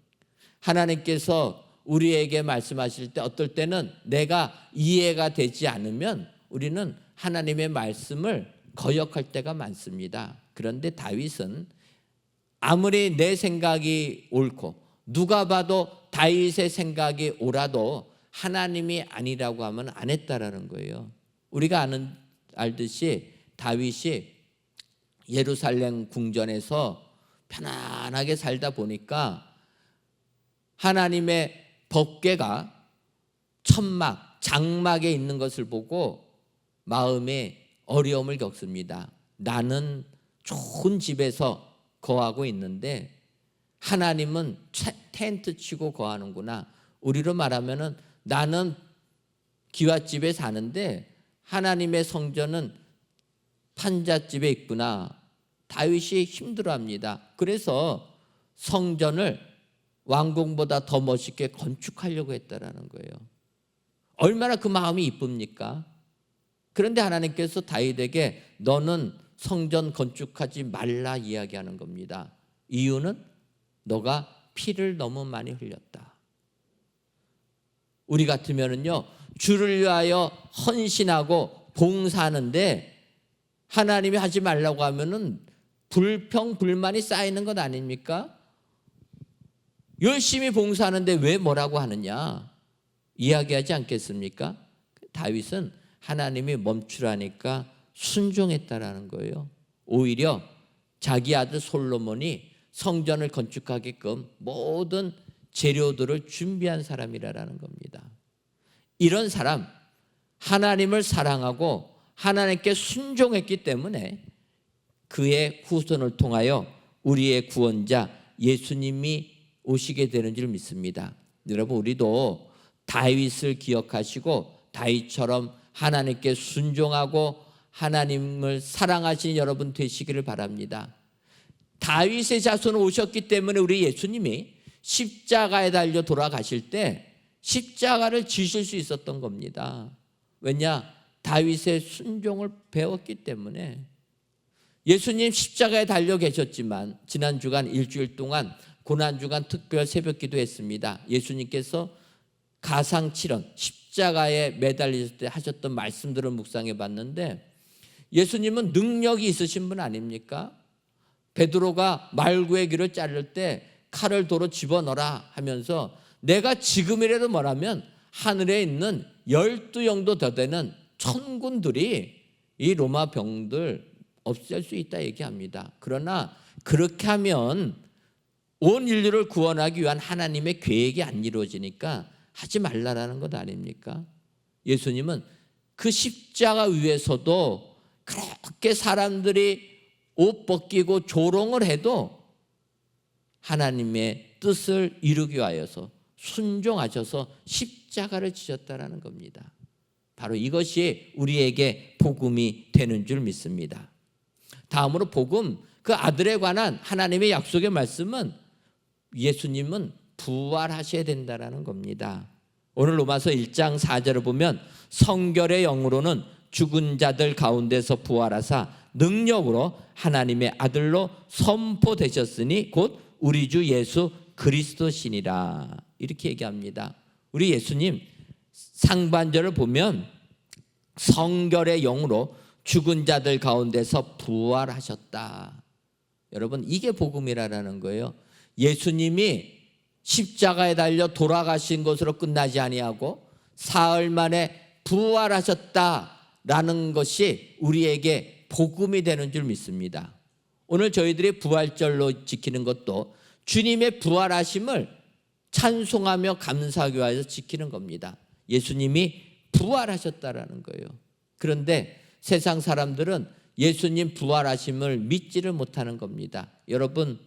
[SPEAKER 5] 하나님께서 우리에게 말씀하실 때 어떨 때는 내가 이해가 되지 않으면 우리는 하나님의 말씀을 거역할 때가 많습니다. 그런데 다윗은 아무리 내 생각이 옳고 누가 봐도 다윗의 생각이 옳아도 하나님이 아니라고 하면 안 했다라는 거예요. 우리가 알듯이 다윗이 예루살렘 궁전에서 편안하게 살다 보니까 하나님의 법궤가 천막, 장막에 있는 것을 보고 마음에 어려움을 겪습니다. 나는 좋은 집에서 거하고 있는데 하나님은 텐트 치고 거하는구나. 우리로 말하면은 나는 기와집에 사는데 하나님의 성전은 판잣집에 있구나. 다윗이 힘들어합니다. 그래서 성전을 왕궁보다 더 멋있게 건축하려고 했다라는 거예요. 얼마나 그 마음이 이쁩니까? 그런데 하나님께서 다윗에게 너는 성전 건축하지 말라 이야기하는 겁니다. 이유는 너가 피를 너무 많이 흘렸다. 우리 같으면은요 주를 위하여 헌신하고 봉사하는데 하나님이 하지 말라고 하면은 불평 불만이 쌓이는 것 아닙니까? 열심히 봉사하는데 왜 뭐라고 하느냐 이야기하지 않겠습니까? 다윗은 하나님이 멈추라니까 순종했다라는 거예요. 오히려 자기 아들 솔로몬이 성전을 건축하게끔 모든 재료들을 준비한 사람이라는 겁니다. 이런 사람, 하나님을 사랑하고 하나님께 순종했기 때문에 그의 후손을 통하여 우리의 구원자 예수님이 오시게 되는 줄 믿습니다. 여러분, 우리도 다윗을 기억하시고 다윗처럼 하나님께 순종하고 하나님을 사랑하시는 여러분 되시기를 바랍니다. 다윗의 자손으로 오셨기 때문에 우리 예수님이 십자가에 달려 돌아가실 때 십자가를 지실 수 있었던 겁니다. 왜냐? 다윗의 순종을 배웠기 때문에. 예수님 십자가에 달려 계셨지만 지난 주간 일주일 동안 고난주간 특별 새벽기도 했습니다. 예수님께서 가상칠언 십자가에 매달리실 때 하셨던 말씀들을 묵상해 봤는데 예수님은 능력이 있으신 분 아닙니까? 베드로가 말구의 귀를 자를 때 칼을 도로 집어넣어라 하면서 내가 지금이라도 뭐라면 하늘에 있는 12영도 더 되는 천군들이 이 로마 병들 없앨 수 있다 얘기합니다. 그러나 그렇게 하면 온 인류를 구원하기 위한 하나님의 계획이 안 이루어지니까 하지 말라라는 것 아닙니까? 예수님은 그 십자가 위에서도 그렇게 사람들이 옷 벗기고 조롱을 해도 하나님의 뜻을 이루기 위하여서 순종하셔서 십자가를 지셨다라는 겁니다. 바로 이것이 우리에게 복음이 되는 줄 믿습니다. 다음으로 복음, 그 아들에 관한 하나님의 약속의 말씀은 예수님은 부활하셔야 된다라는 겁니다. 오늘 로마서 1장 4절을 보면 성결의 영으로는 죽은 자들 가운데서 부활하사 능력으로 하나님의 아들로 선포되셨으니 곧 우리 주 예수 그리스도시니라 이렇게 얘기합니다. 우리 예수님 상반절을 보면 성결의 영으로 죽은 자들 가운데서 부활하셨다. 여러분 이게 복음이라는 거예요. 예수님이 십자가에 달려 돌아가신 것으로 끝나지 아니하고 사흘 만에 부활하셨다라는 것이 우리에게 복음이 되는 줄 믿습니다. 오늘 저희들이 부활절로 지키는 것도 주님의 부활하심을 찬송하며 감사하기 위해서 지키는 겁니다. 예수님이 부활하셨다라는 거예요. 그런데 세상 사람들은 예수님 부활하심을 믿지를 못하는 겁니다. 여러분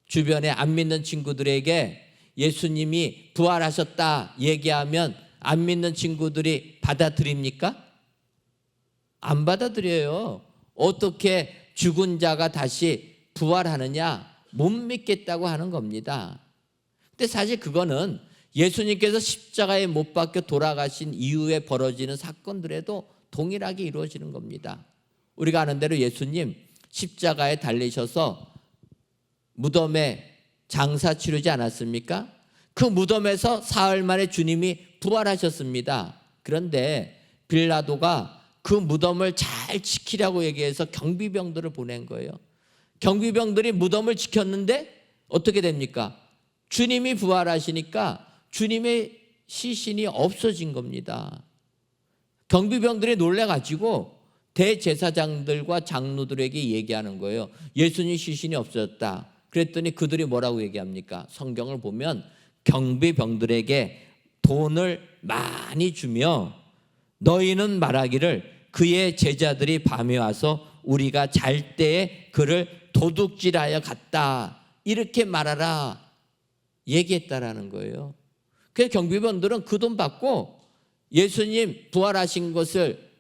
[SPEAKER 5] 주변에 안 믿는 친구들에게 예수님이 부활하셨다 얘기하면 안 믿는 친구들이 받아들입니까? 안 받아들여요. 어떻게 죽은 자가 다시 부활하느냐? 못 믿겠다고 하는 겁니다. 근데 사실 그거는 예수님께서 십자가에 못 박혀 돌아가신 이후에 벌어지는 사건들에도 동일하게 이루어지는 겁니다. 우리가 아는 대로 예수님 십자가에 달리셔서 무덤에 장사 치르지 않았습니까? 그 무덤에서 사흘 만에 주님이 부활하셨습니다. 그런데 빌라도가 그 무덤을 잘 지키라고 얘기해서 경비병들을 보낸 거예요. 경비병들이 무덤을 지켰는데 어떻게 됩니까? 주님이 부활하시니까 주님의 시신이 없어진 겁니다. 경비병들이 놀래가지고 대제사장들과 장로들에게 얘기하는 거예요. 예수님 시신이 없어졌다. 그랬더니 그들이 뭐라고 얘기합니까? 성경을 보면 경비병들에게 돈을 많이 주며 너희는 말하기를 그의 제자들이 밤에 와서 우리가 잘 때에 그를 도둑질하여 갔다 이렇게 말하라 얘기했다라는 거예요. 그래서 경비병들은 그 돈 받고 예수님 부활하신 것을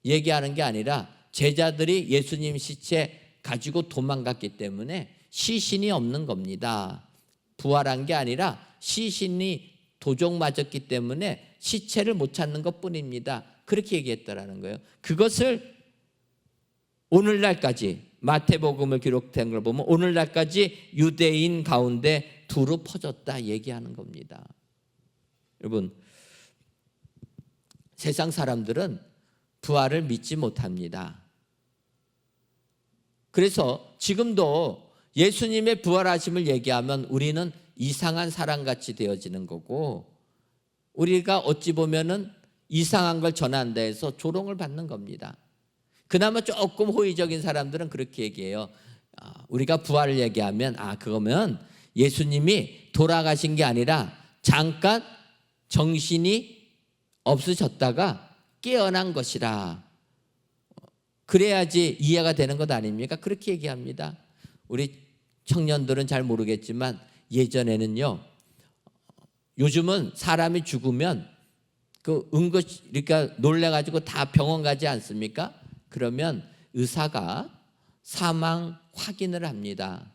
[SPEAKER 5] 얘기하는 게 아니라 제자들이 예수님 시체 가지고 도망갔기 때문에 시신이 없는 겁니다. 부활한 게 아니라 시신이 도적 맞았기 때문에 시체를 못 찾는 것뿐입니다. 그렇게 얘기했다라는 거예요. 그것을 오늘날까지 마태복음을 기록된 걸 보면 오늘날까지 유대인 가운데 두루 퍼졌다 얘기하는 겁니다. 여러분 세상 사람들은 부활을 믿지 못합니다. 그래서 지금도 예수님의 부활하심을 얘기하면 우리는 이상한 사람같이 되어지는 거고 우리가 어찌 보면은 이상한 걸 전한다 해서 조롱을 받는 겁니다. 그나마 조금 호의적인 사람들은 그렇게 얘기해요. 우리가 부활을 얘기하면 그거면 예수님이 돌아가신 게 아니라 잠깐 정신이 없으셨다가 깨어난 것이라. 그래야지 이해가 되는 것 아닙니까? 그렇게 얘기합니다. 우리 청년들은 잘 모르겠지만 예전에는요. 요즘은 사람이 죽으면 그러니까 놀래가지고 다 병원 가지 않습니까? 그러면 의사가 사망 확인을 합니다.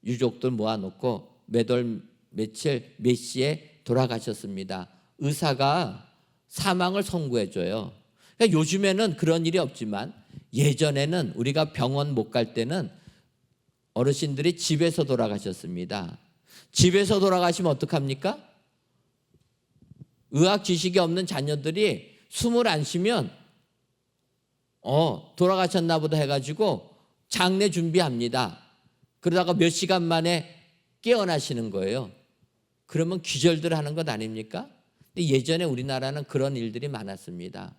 [SPEAKER 5] 유족들 모아놓고 몇 월 며칠 몇 시에 돌아가셨습니다. 의사가 사망을 선고해줘요. 그러니까 요즘에는 그런 일이 없지만 예전에는 우리가 병원 못 갈 때는 어르신들이 집에서 돌아가셨습니다. 집에서 돌아가시면 어떡합니까? 의학 지식이 없는 자녀들이 숨을 안 쉬면 돌아가셨나 보다 해가지고 장례 준비합니다. 그러다가 몇 시간 만에 깨어나시는 거예요. 그러면 기절들 하는 것 아닙니까? 근데 예전에 우리나라는 그런 일들이 많았습니다.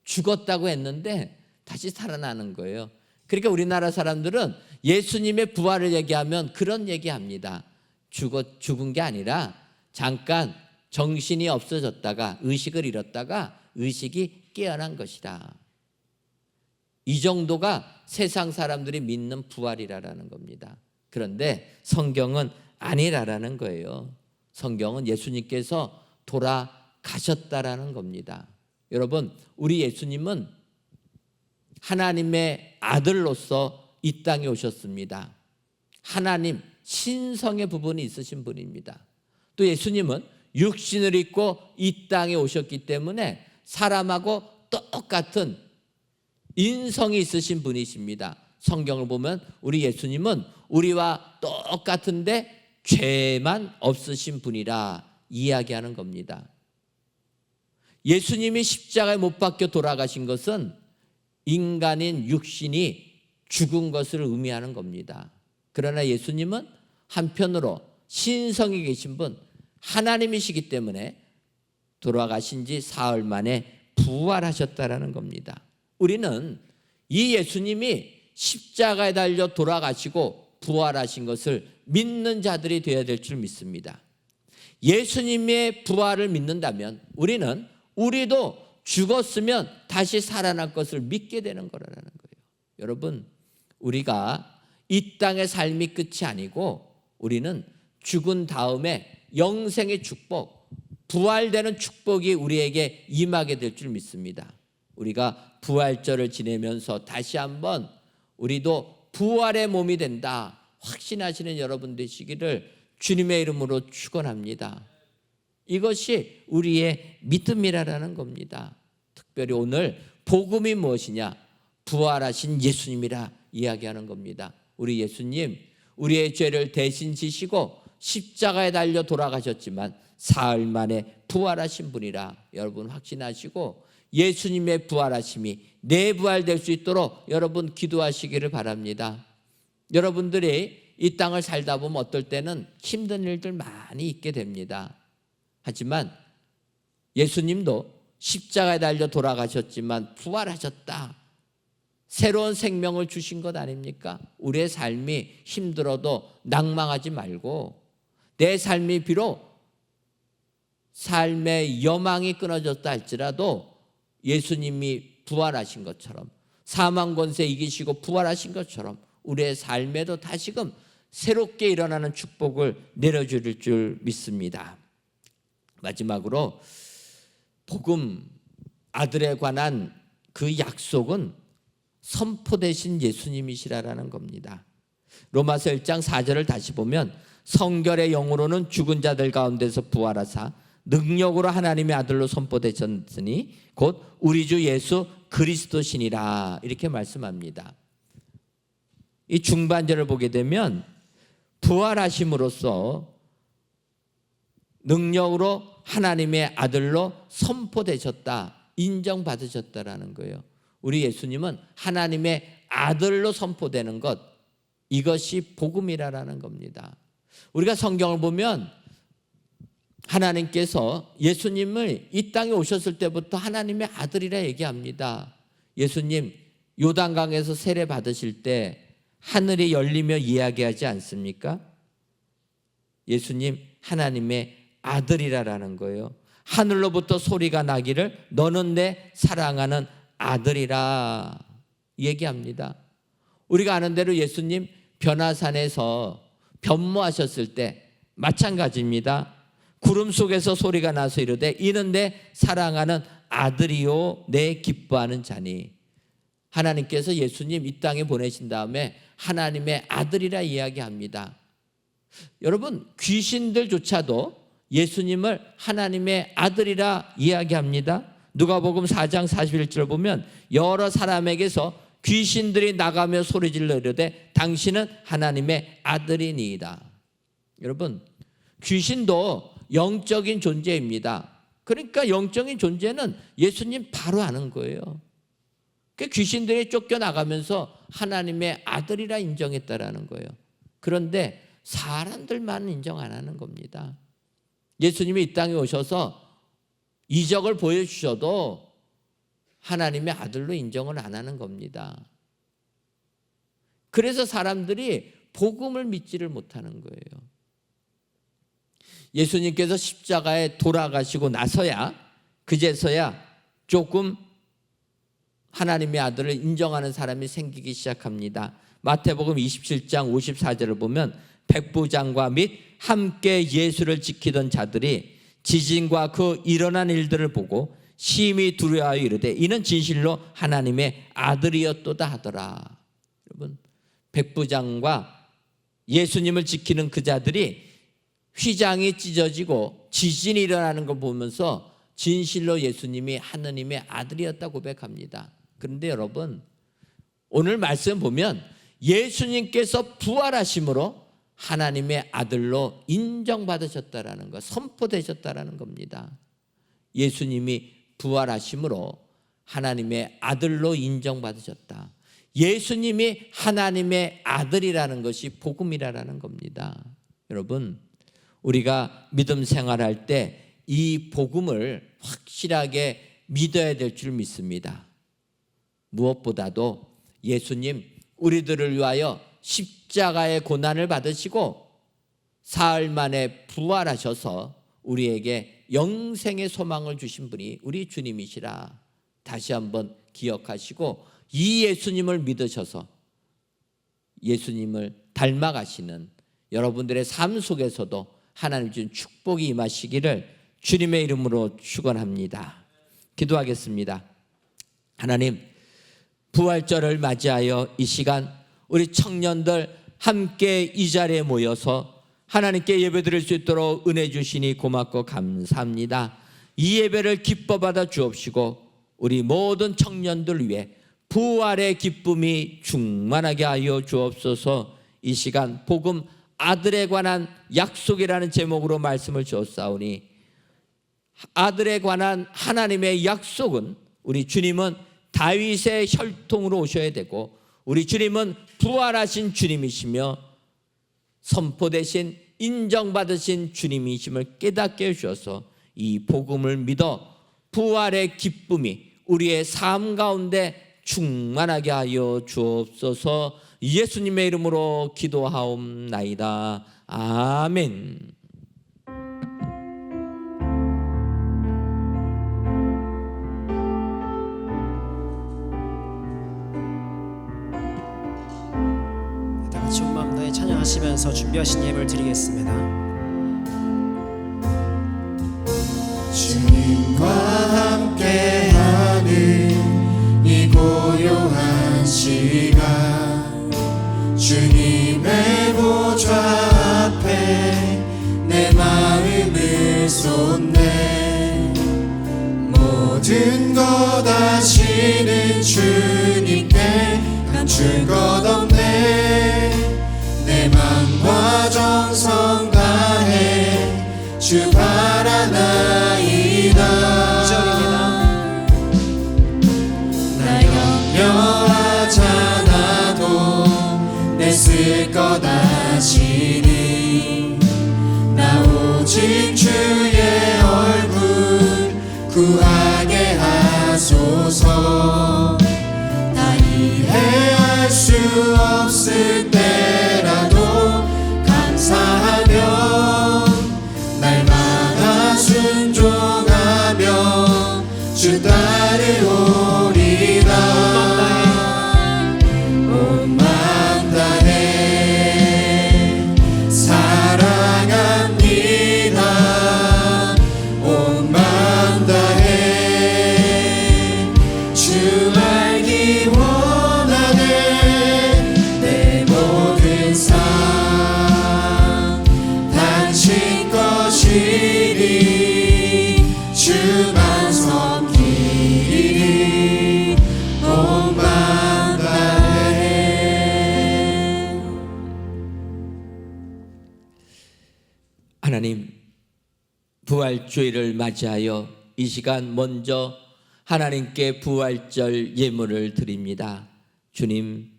[SPEAKER 5] 죽었다고 했는데 다시 살아나는 거예요. 그러니까 우리나라 사람들은 예수님의 부활을 얘기하면 그런 얘기합니다. 죽은 게 아니라 잠깐 정신이 없어졌다가 의식을 잃었다가 의식이 깨어난 것이다. 이 정도가 세상 사람들이 믿는 부활이라는 겁니다. 그런데 성경은 아니라라는 거예요. 성경은 예수님께서 돌아가셨다라는 겁니다. 여러분, 우리 예수님은 하나님의 아들로서 이 땅에 오셨습니다. 하나님 신성의 부분이 있으신 분입니다. 또 예수님은 육신을 입고 이 땅에 오셨기 때문에 사람하고 똑같은 인성이 있으신 분이십니다. 성경을 보면 우리 예수님은 우리와 똑같은데 죄만 없으신 분이라 이야기하는 겁니다. 예수님이 십자가에 못 박혀 돌아가신 것은 인간인 육신이 죽은 것을 의미하는 겁니다. 그러나 예수님은 한편으로 신성이 계신 분, 하나님이시기 때문에 돌아가신 지 사흘 만에 부활하셨다라는 겁니다. 우리는 이 예수님이 십자가에 달려 돌아가시고 부활하신 것을 믿는 자들이 되어야 될 줄 믿습니다. 예수님의 부활을 믿는다면 우리도 죽었으면 다시 살아날 것을 믿게 되는 거라는 거예요. 여러분, 우리가 이 땅의 삶이 끝이 아니고 우리는 죽은 다음에 영생의 축복, 부활되는 축복이 우리에게 임하게 될 줄 믿습니다. 우리가 부활절을 지내면서 다시 한번 우리도 부활의 몸이 된다 확신하시는 여러분 되시기를 주님의 이름으로 축원합니다. 이것이 우리의 믿음이라는 겁니다. 특별히 오늘 복음이 무엇이냐? 부활하신 예수님이라 이야기하는 겁니다. 우리 예수님, 우리의 죄를 대신 지시고 십자가에 달려 돌아가셨지만 사흘 만에 부활하신 분이라 여러분 확신하시고 예수님의 부활하심이 내 부활될 수 있도록 여러분 기도하시기를 바랍니다. 여러분들이 이 땅을 살다 보면 어떨 때는 힘든 일들 많이 있게 됩니다. 하지만 예수님도 십자가에 달려 돌아가셨지만 부활하셨다. 새로운 생명을 주신 것 아닙니까? 우리의 삶이 힘들어도 낭망하지 말고 내 삶이 비록 삶의 여망이 끊어졌다 할지라도 예수님이 부활하신 것처럼 사망 권세 이기시고 부활하신 것처럼 우리의 삶에도 다시금 새롭게 일어나는 축복을 내려줄 줄 믿습니다. 마지막으로 복음 아들에 관한 그 약속은 선포되신 예수님이시라는 겁니다. 로마서 1장 4절을 다시 보면 성결의 영으로는 죽은 자들 가운데서 부활하사 능력으로 하나님의 아들로 선포되셨으니 곧 우리 주 예수 그리스도시니라 이렇게 말씀합니다. 이 중반절을 보게 되면 부활하심으로써 능력으로 하나님의 아들로 선포되셨다, 인정받으셨다라는 거예요. 우리 예수님은 하나님의 아들로 선포되는 것, 이것이 복음이라는 겁니다. 우리가 성경을 보면 하나님께서 예수님을 이 땅에 오셨을 때부터 하나님의 아들이라 얘기합니다. 예수님 요단강에서 세례 받으실 때 하늘이 열리며 이야기하지 않습니까? 예수님 하나님의 아들이라는 거예요. 하늘로부터 소리가 나기를 너는 내 사랑하는 아들이라 얘기합니다. 우리가 아는 대로 예수님 변화산에서 변모하셨을 때 마찬가지입니다. 구름 속에서 소리가 나서 이르되 이는 내 사랑하는 아들이요 내 기뻐하는 자니. 하나님께서 예수님 이 땅에 보내신 다음에 하나님의 아들이라 이야기합니다. 여러분 귀신들조차도 예수님을 하나님의 아들이라 이야기합니다. 누가복음 4장 41절 보면 여러 사람에게서 귀신들이 나가며 소리질러 이르되 당신은 하나님의 아들이니이다. 여러분 귀신도 영적인 존재입니다. 그러니까 영적인 존재는 예수님 바로 아는 거예요. 귀신들이 쫓겨나가면서 하나님의 아들이라 인정했다라는 거예요. 그런데 사람들만 인정 안 하는 겁니다. 예수님이 이 땅에 오셔서 이적을 보여주셔도 하나님의 아들로 인정을 안 하는 겁니다. 그래서 사람들이 복음을 믿지를 못하는 거예요. 예수님께서 십자가에 돌아가시고 나서야, 그제서야 조금 하나님의 아들을 인정하는 사람이 생기기 시작합니다. 마태복음 27장 54절을 보면 백부장과 및 함께 예수를 지키던 자들이 지진과 그 일어난 일들을 보고 심히 두려워하여 이르되 이는 진실로 하나님의 아들이었도다 하더라. 여러분, 백부장과 예수님을 지키는 그 자들이 휘장이 찢어지고 지진이 일어나는 걸 보면서 진실로 예수님이 하느님의 아들이었다 고백합니다. 그런데 여러분, 오늘 말씀 보면 예수님께서 부활하심으로 하나님의 아들로 인정받으셨다라는 것, 선포되셨다라는 겁니다. 예수님이 부활하심으로 하나님의 아들로 인정받으셨다. 예수님이 하나님의 아들이라는 것이 복음이라는 겁니다. 여러분, 우리가 믿음 생활할 때 이 복음을 확실하게 믿어야 될 줄 믿습니다. 무엇보다도 예수님 우리들을 위하여 십자가의 고난을 받으시고 사흘 만에 부활하셔서 우리에게 영생의 소망을 주신 분이 우리 주님이시라 다시 한번 기억하시고 이 예수님을 믿으셔서 예수님을 닮아가시는 여러분들의 삶 속에서도 하나님 준 축복이 임하시기를 주님의 이름으로 축원합니다. 기도하겠습니다. 하나님, 부활절을 맞이하여 이 시간 우리 청년들 함께 이 자리에 모여서 하나님께 예배드릴 수 있도록 은혜 주시니 고맙고 감사합니다. 이 예배를 기뻐 받아 주옵시고 우리 모든 청년들 위해 부활의 기쁨이 충만하게 하여 주옵소서. 이 시간 복음 아들에 관한 약속이라는 제목으로 말씀을 주었사오니 아들에 관한 하나님의 약속은 우리 주님은 다윗의 혈통으로 오셔야 되고 우리 주님은 부활하신 주님이시며 선포되신 인정받으신 주님이심을 깨닫게 해주셔서 이 복음을 믿어 부활의 기쁨이 우리의 삶 가운데 충만하게 하여 주옵소서. 예수님의 이름으로 기도하옵나이다. 아멘.
[SPEAKER 3] 다 같이 온 마음 다해 찬양하시면서 준비하신 예배를 드리겠습니다.
[SPEAKER 2] 주님과 함께하는 이 고요한 시간 주님의 보좌 앞에 내 마음을 쏟네 모든 것 아시는 주님께 감출 것 없네 내 맘과 정성 다해 주 바라나이다 나 염려하잖아도 냈을 것 아시니 나 오직 주의 얼굴 구하게 하소서 다 이해할 수 없을 때라도 감사하며 날마다 순종하며 주 따르오리다 온 마음 다해 사랑합니다 온 마음 다해 주 알기 원하네 내 모든 삶 당신 것이니 주만 섬기리 온 마음 다해
[SPEAKER 5] 하나님, 부활주일을 맞이하여 이 시간 먼저 하나님께 부활절 예물을 드립니다. 주님,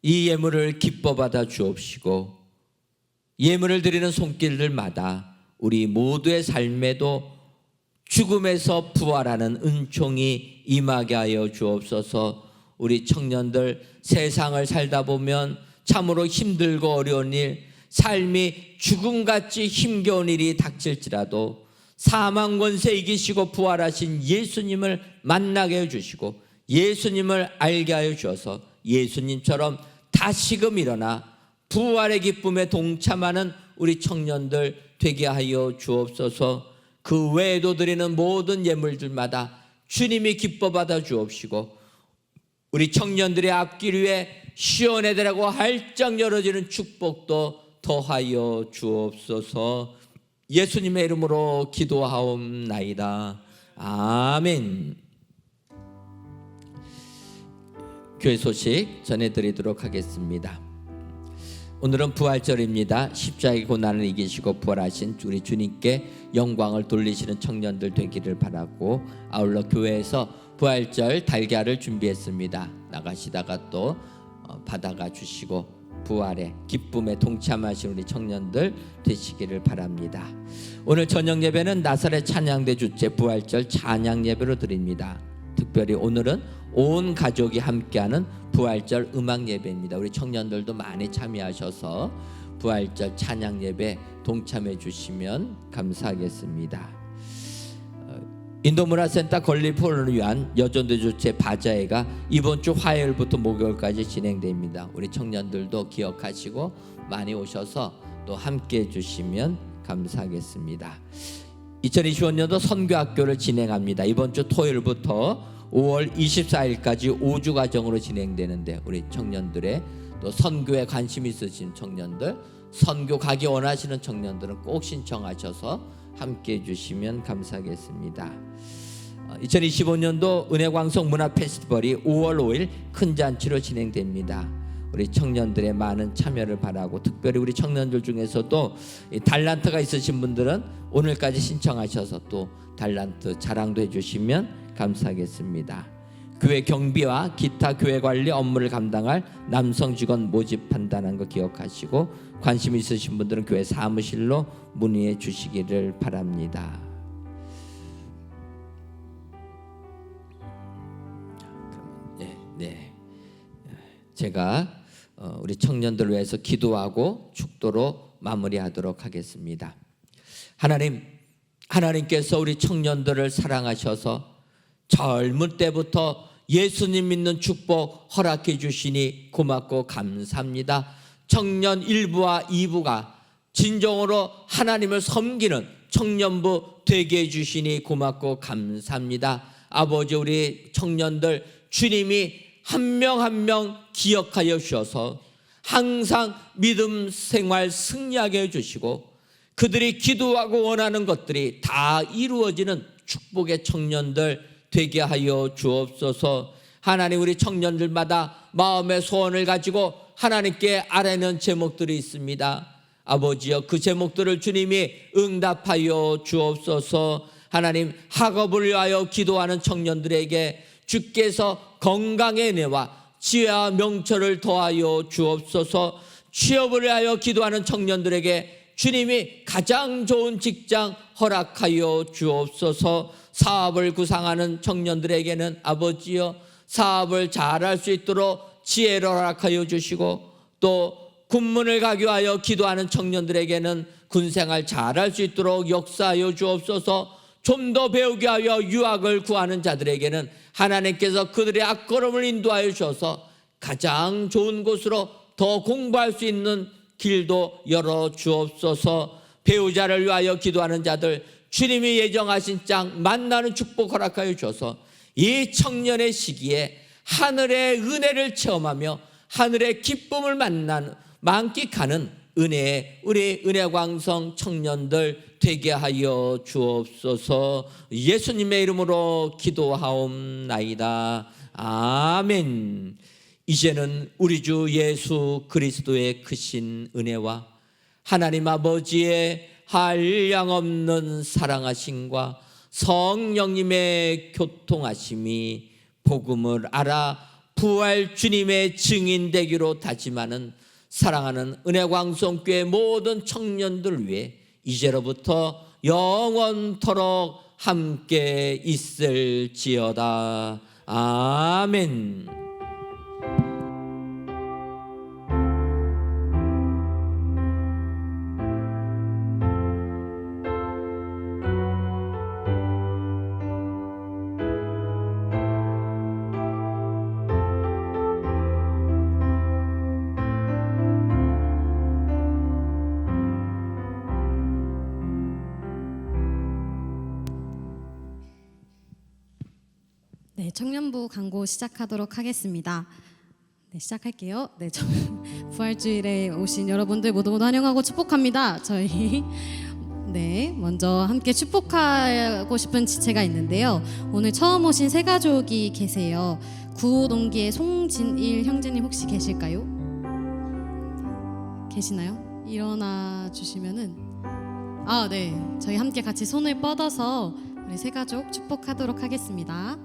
[SPEAKER 5] 이 예물을 기뻐 받아 주옵시고 예물을 드리는 손길들마다 우리 모두의 삶에도 죽음에서 부활하는 은총이 임하게 하여 주옵소서. 우리 청년들 세상을 살다 보면 참으로 힘들고 어려운 일, 삶이 죽음같이 힘겨운 일이 닥칠지라도 사망 권세 이기시고 부활하신 예수님을 만나게 해주시고 예수님을 알게 하여 주어서 예수님처럼 다시금 일어나 부활의 기쁨에 동참하는 우리 청년들 되게 하여 주옵소서. 그 외에도 드리는 모든 예물들마다 주님이 기뻐 받아 주옵시고 우리 청년들의 앞길 위에 시원해되라고 활짝 열어지는 축복도 더하여 주옵소서. 예수님의 이름으로 기도하옵나이다. 아멘. 교회 소식 전해드리도록 하겠습니다. 오늘은 부활절입니다. 십자가의 고난을 이기시고 부활하신 우리 주님께 영광을 돌리시는 청년들 되기를 바라고 아울러 교회에서 부활절 달걀을 준비했습니다. 나가시다가 또 받아가 주시고 부활의 기쁨에 동참하신 우리 청년들 되시기를 바랍니다. 오늘 저녁 예배는 나사렛 찬양대 주째 부활절 찬양 예배로 드립니다. 특별히 오늘은 온 가족이 함께하는 부활절 음악 예배입니다. 우리 청년들도 많이 참여하셔서 부활절 찬양 예배 동참해 주시면 감사하겠습니다. 인도문화센터 건립홀을 위한 여전대주체 바자회가 이번 주 화요일부터 목요일까지 진행됩니다. 우리 청년들도 기억하시고 많이 오셔서 또 함께해 주시면 감사하겠습니다. 2025년도 선교학교를 진행합니다. 이번 주 토요일부터 5월 24일까지 5주 과정으로 진행되는데 우리 청년들의 또 선교에 관심 있으신 청년들, 선교 가기 원하시는 청년들은 꼭 신청하셔서 함께해 주시면 감사하겠습니다. 2025년도 은혜광성 문화 페스티벌이 5월 5일 큰 잔치로 진행됩니다. 우리 청년들의 많은 참여를 바라고 특별히 우리 청년들 중에서도 달란트가 있으신 분들은 오늘까지 신청하셔서 또 달란트 자랑도 해주시면 감사하겠습니다. 교회 경비와 기타 교회 관리 업무를 감당할 남성 직원 모집한다는 거 기억하시고 관심 있으신 분들은 교회 사무실로 문의해 주시기를 바랍니다. 네. 제가 우리 청년들을 위해서 기도하고 축도로 마무리하도록 하겠습니다. 하나님께서 우리 청년들을 사랑하셔서 젊을 때부터 예수님 믿는 축복 허락해 주시니 고맙고 감사합니다. 청년 1부와 2부가 진정으로 하나님을 섬기는 청년부 되게 해주시니 고맙고 감사합니다. 아버지, 우리 청년들 주님이 한 명 한 명 기억하여 주셔서 항상 믿음 생활 승리하게 해주시고 그들이 기도하고 원하는 것들이 다 이루어지는 축복의 청년들 되게 하여 주옵소서. 하나님, 우리 청년들마다 마음의 소원을 가지고 하나님께 아뢰는 제목들이 있습니다. 아버지여, 그 제목들을 주님이 응답하여 주옵소서. 하나님, 학업을 위하여 기도하는 청년들에게 주께서 건강의 은혜와 지혜와 명철을 더하여 주옵소서. 취업을 위하여 기도하는 청년들에게 주님이 가장 좋은 직장 허락하여 주옵소서. 사업을 구상하는 청년들에게는 아버지여 사업을 잘할 수 있도록 지혜를 허락하여 주시고 또 군문을 가기 위하여 기도하는 청년들에게는 군생활 잘할 수 있도록 역사하여 주옵소서. 좀 더 배우게 하여 유학을 구하는 자들에게는 하나님께서 그들의 앞걸음을 인도하여 주셔서 가장 좋은 곳으로 더 공부할 수 있는 길도 열어 주옵소서. 배우자를 위하여 기도하는 자들 주님이 예정하신 짝 만나는 축복 허락하여 주셔서 이 청년의 시기에 하늘의 은혜를 체험하며 하늘의 기쁨을 만끽하는 은혜의 우리 은혜광성 청년들 되게 하여 주옵소서. 예수님의 이름으로 기도하옵나이다. 아멘. 이제는 우리 주 예수 그리스도의 크신 은혜와 하나님 아버지의 한량없는 사랑하심과 성령님의 교통하심이 복음을 알아 부활 주님의 증인 되기로 다짐하는 사랑하는 은혜광성교회 모든 청년들 위해 이제로부터 영원토록 함께 있을지어다. 아멘.
[SPEAKER 6] 네, 청년부 광고 시작하도록 하겠습니다. 네, 시작할게요. 네, 부활주일에 오신 여러분들 모두 환영하고 축복합니다. 저희 먼저 함께 축복하고 싶은 지체가 있는데요. 오늘 처음 오신 새 가족이 계세요. 구호 동기의 송진일 형제님 혹시 계실까요? 계시나요? 일어나 주시면은 네, 저희 함께 같이 손을 뻗어서 우리 새 가족 축복하도록 하겠습니다.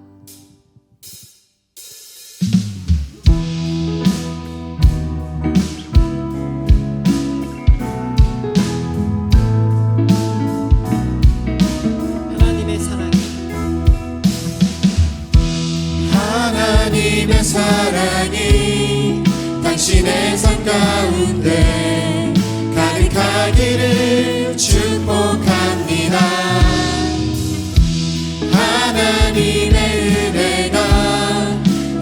[SPEAKER 2] 하나님의 사랑이 당신의 삶 가운데 가득하기를 축복합니다. 하나님의 은혜가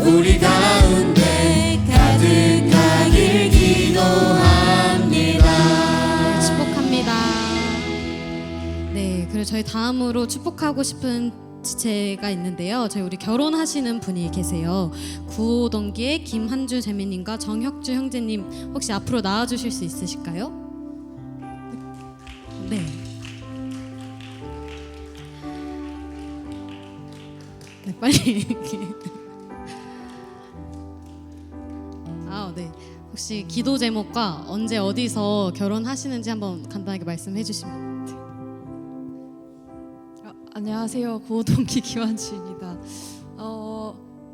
[SPEAKER 2] 우리 가운데 가득하길 기도합니다.
[SPEAKER 6] 축복합니다. 네, 그리고 저희 다음으로 축복하고 싶은 지체가 있는데요. 저희 우리 결혼하시는 분이 계세요. 구호 동기의 김한주 재매님과 정혁주 형제님 혹시 앞으로 나와주실 수 있으실까요? 네. 네, 빨리. 네. 혹시 기도 제목과 언제 어디서 결혼하시는지 한번 간단하게 말씀해 주시면.
[SPEAKER 7] 안녕하세요. 구호동기 김한주입니다.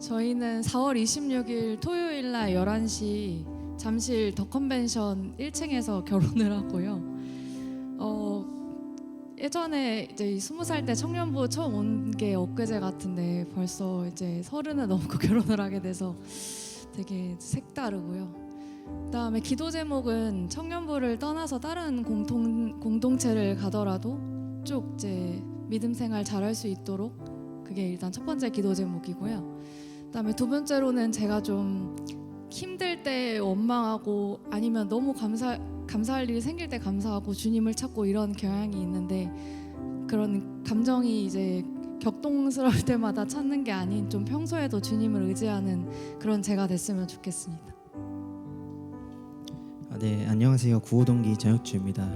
[SPEAKER 7] 저희는 4월 26일 토요일 날 11시 잠실 더 컨벤션 1층에서 결혼을 하고요. 예전에 이제 20살 때 청년부 처음 온 게 엊그제 같은데 벌써 이제 30은 넘고 결혼을 하게 돼서 되게 색다르고요. 그다음에 기도 제목은 청년부를 떠나서 다른 공동체를 가더라도 쭉 이제 믿음 생활 잘할 수 있도록 그게 일단 첫 번째 기도 제목이고요. 그다음에 두 번째로는 제가 좀 힘들 때 원망하고 아니면 너무 감사할 일이 생길 때 감사하고 주님을 찾고 이런 경향이 있는데 그런 감정이 이제 격동스러울 때마다 찾는 게 아닌 좀 평소에도 주님을 의지하는 그런 제가 됐으면 좋겠습니다.
[SPEAKER 8] 네, 안녕하세요. 구호동기 정혁주입니다.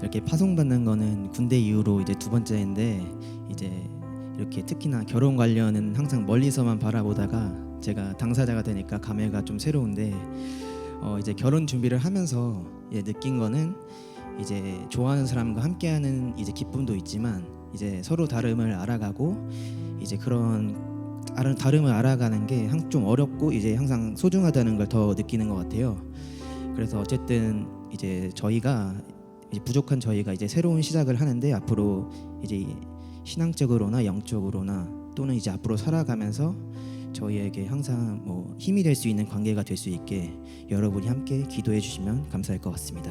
[SPEAKER 8] 이렇게 파송받는 거는 군대 이후로 이제 두 번째인데 이제 이렇게 특히나 결혼 관련은 항상 멀리서만 바라보다가 제가 당사자가 되니까 감회가 좀 새로운데 이제 결혼 준비를 하면서 느낀 거는 이제 좋아하는 사람과 함께하는 이제 기쁨도 있지만 이제 서로 다름을 알아가고 이제 그런 다름을 알아가는 게 좀 어렵고 이제 항상 소중하다는 걸 더 느끼는 것 같아요. 그래서 어쨌든 이제 저희가 이제 부족한 저희가 이제 새로운 시작을 하는데 앞으로 이제 신앙적으로나 영적으로나 또는 이제 앞으로 살아가면서 저희에게 항상 뭐 힘이 될 수 있는 관계가 될 수 있게 여러분이 함께 기도해 주시면 감사할 것 같습니다.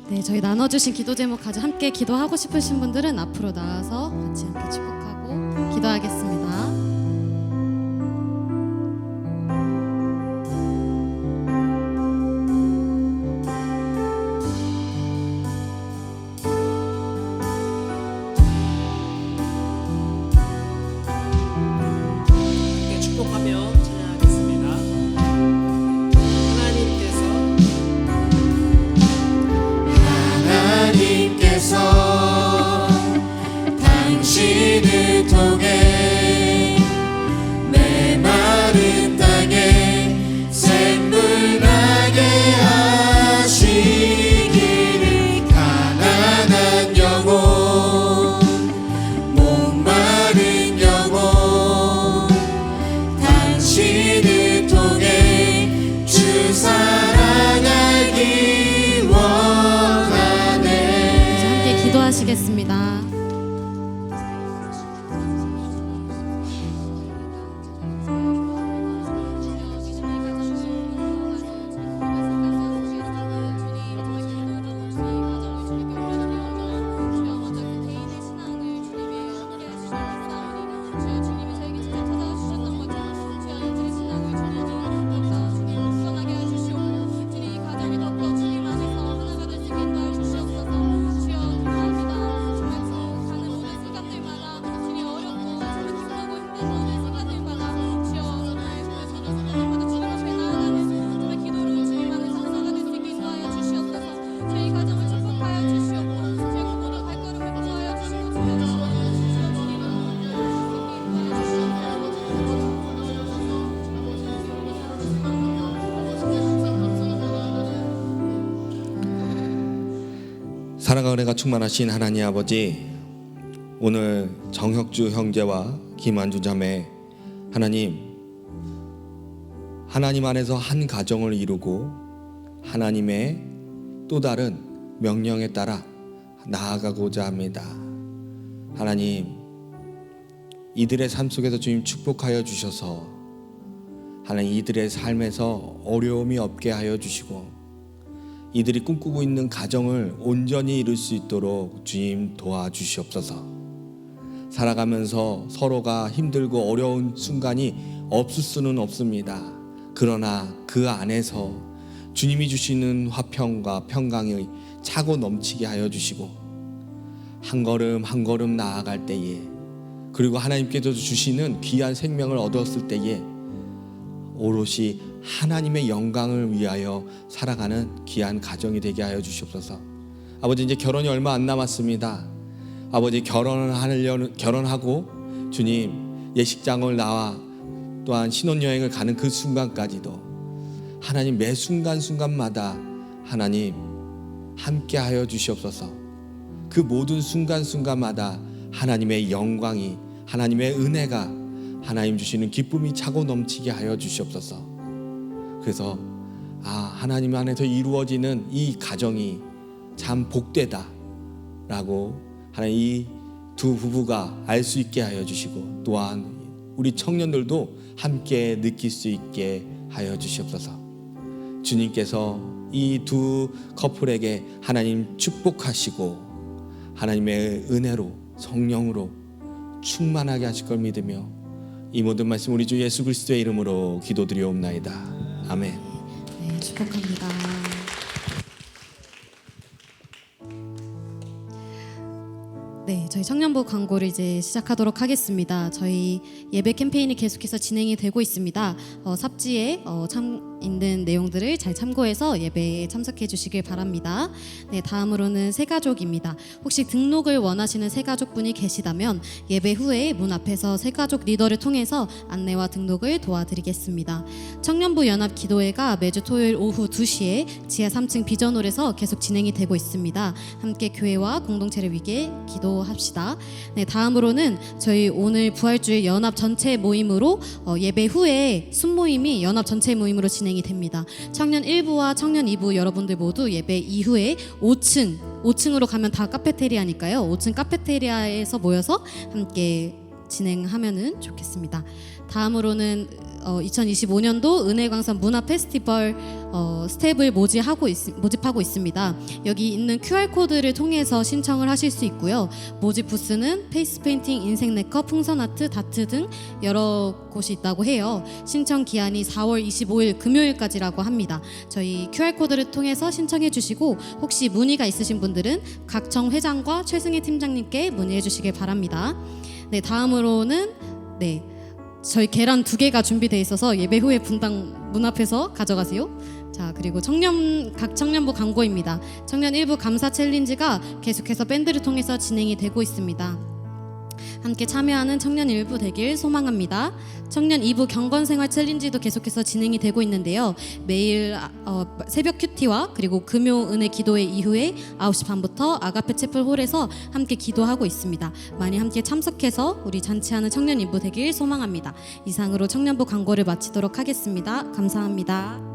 [SPEAKER 6] 네, 저희 나눠주신 기도 제목 가지고 함께 기도하고 싶으신 분들은 앞으로 나와서 같이 함께 축복하고 기도하겠습니다.
[SPEAKER 3] 축복하며 찬양하겠습니다.
[SPEAKER 2] 하나님께서 당신을 통해
[SPEAKER 9] 사랑과 은혜가 충만하신 하나님 아버지, 오늘 정혁주 형제와 김한주 자매, 하나님 안에서 한 가정을 이루고 하나님의 또 다른 명령에 따라 나아가고자 합니다. 하나님, 이들의 삶 속에서 주님 축복하여 주셔서 하나님 이들의 삶에서 어려움이 없게 하여 주시고 이들이 꿈꾸고 있는 가정을 온전히 이룰 수 있도록 주님 도와주시옵소서. 살아가면서 서로가 힘들고 어려운 순간이 없을 수는 없습니다. 그러나 그 안에서 주님이 주시는 화평과 평강이 차고 넘치게 하여 주시고 한 걸음 한 걸음 나아갈 때에, 그리고 하나님께서 주시는 귀한 생명을 얻었을 때에 오롯이 하나님의 영광을 위하여 살아가는 귀한 가정이 되게 하여 주시옵소서. 아버지, 이제 결혼이 얼마 안 남았습니다. 아버지, 결혼하고 주님 예식장을 나와 또한 신혼여행을 가는 그 순간까지도 하나님 매 순간순간마다 하나님 함께 하여 주시옵소서. 그 모든 순간순간마다 하나님의 영광이, 하나님의 은혜가, 하나님 주시는 기쁨이 차고 넘치게 하여 주시옵소서. 그래서 하나님 안에서 이루어지는 이 가정이 참 복되다 라고 하나님 이 두 부부가 알 수 있게 하여 주시고, 또한 우리 청년들도 함께 느낄 수 있게 하여 주시옵소서. 주님께서 이 두 커플에게 하나님 축복하시고 하나님의 은혜로 성령으로 충만하게 하실 걸 믿으며 이 모든 말씀 우리 주 예수 그리스도의 이름으로 기도드리옵나이다. 아멘.
[SPEAKER 6] 네, 축복합니다. 네, 저희 청년부 광고를 이제 시작하도록 하겠습니다. 저희 예배 캠페인이 계속해서 진행이 되고 있습니다. 삽지에 있는 내용들을 잘 참고해서 예배에 참석해 주시길 바랍니다. 네, 다음으로는 새가족입니다. 혹시 등록을 원하시는 새가족분이 계시다면 예배 후에 문 앞에서 새가족 리더를 통해서 안내와 등록을 도와드리겠습니다. 청년부 연합 기도회가 매주 토요일 오후 2시에 지하 3층 비전홀에서 계속 진행이 되고 있습니다. 함께 교회와 공동체를 위해 기도합시다. 네, 다음으로는 저희 오늘 부활주일 연합 전체 모임으로 예배 후에 순모임이 연합 전체 모임으로 진행이 됩니다. 청년 1부와 청년 2부 여러분들 모두 예배 이후에 5층으로 가면 다 카페테리아니까요. 5층 카페테리아에서 모여서 함께 진행하면은 좋겠습니다. 다음으로는 2025년도 은혜광선 문화 페스티벌 스텝을 모집하고 있습니다. 여기 있는 QR코드를 통해서 신청을 하실 수 있고요. 모집 부스는 페이스 페인팅, 인생 네컷, 풍선 아트, 다트 등 여러 곳이 있다고 해요. 신청 기한이 4월 25일 금요일까지라고 합니다. 저희 QR코드를 통해서 신청해 주시고 혹시 문의가 있으신 분들은 각청 회장과 최승희 팀장님께 문의해 주시길 바랍니다. 네, 다음으로는 저희 계란 2개가 준비되어 있어서 예배 후에 분당 문 앞에서 가져가세요. 자, 그리고 각 청년부 광고입니다. 청년 1부 감사 챌린지가 계속해서 밴드를 통해서 진행이 되고 있습니다. 함께 참여하는 청년 1부 되길 소망합니다. 청년 2부 경건생활 챌린지도 계속해서 진행이 되고 있는데요. 매일 새벽 큐티와 그리고 금요 은혜 기도회 이후에 9시 반부터 아가페 채플홀에서 함께 기도하고 있습니다. 많이 함께 참석해서 우리 잔치하는 청년 2부 되길 소망합니다. 이상으로 청년부 광고를 마치도록 하겠습니다. 감사합니다.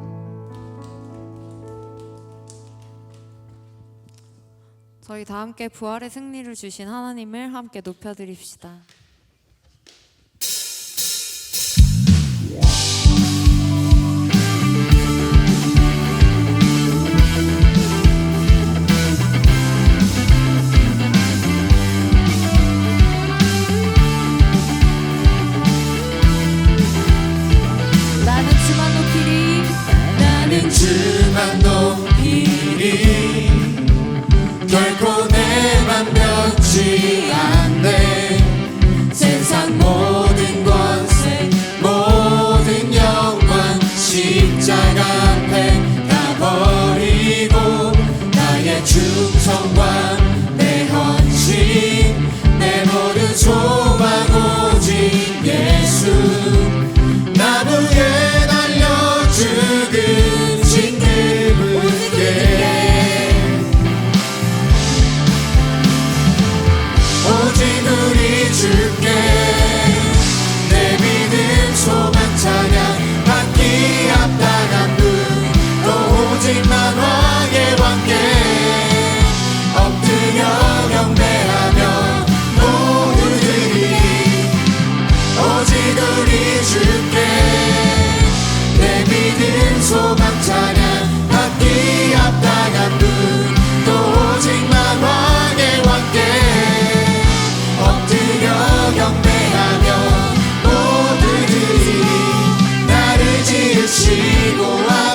[SPEAKER 1] 저희 다 함께 부활의 승리를 주신 하나님을 함께 높여드립시다. 나는 주만 높이리,
[SPEAKER 2] 나는 주만 높이리. 결코 내 맘 변치 않네. 지고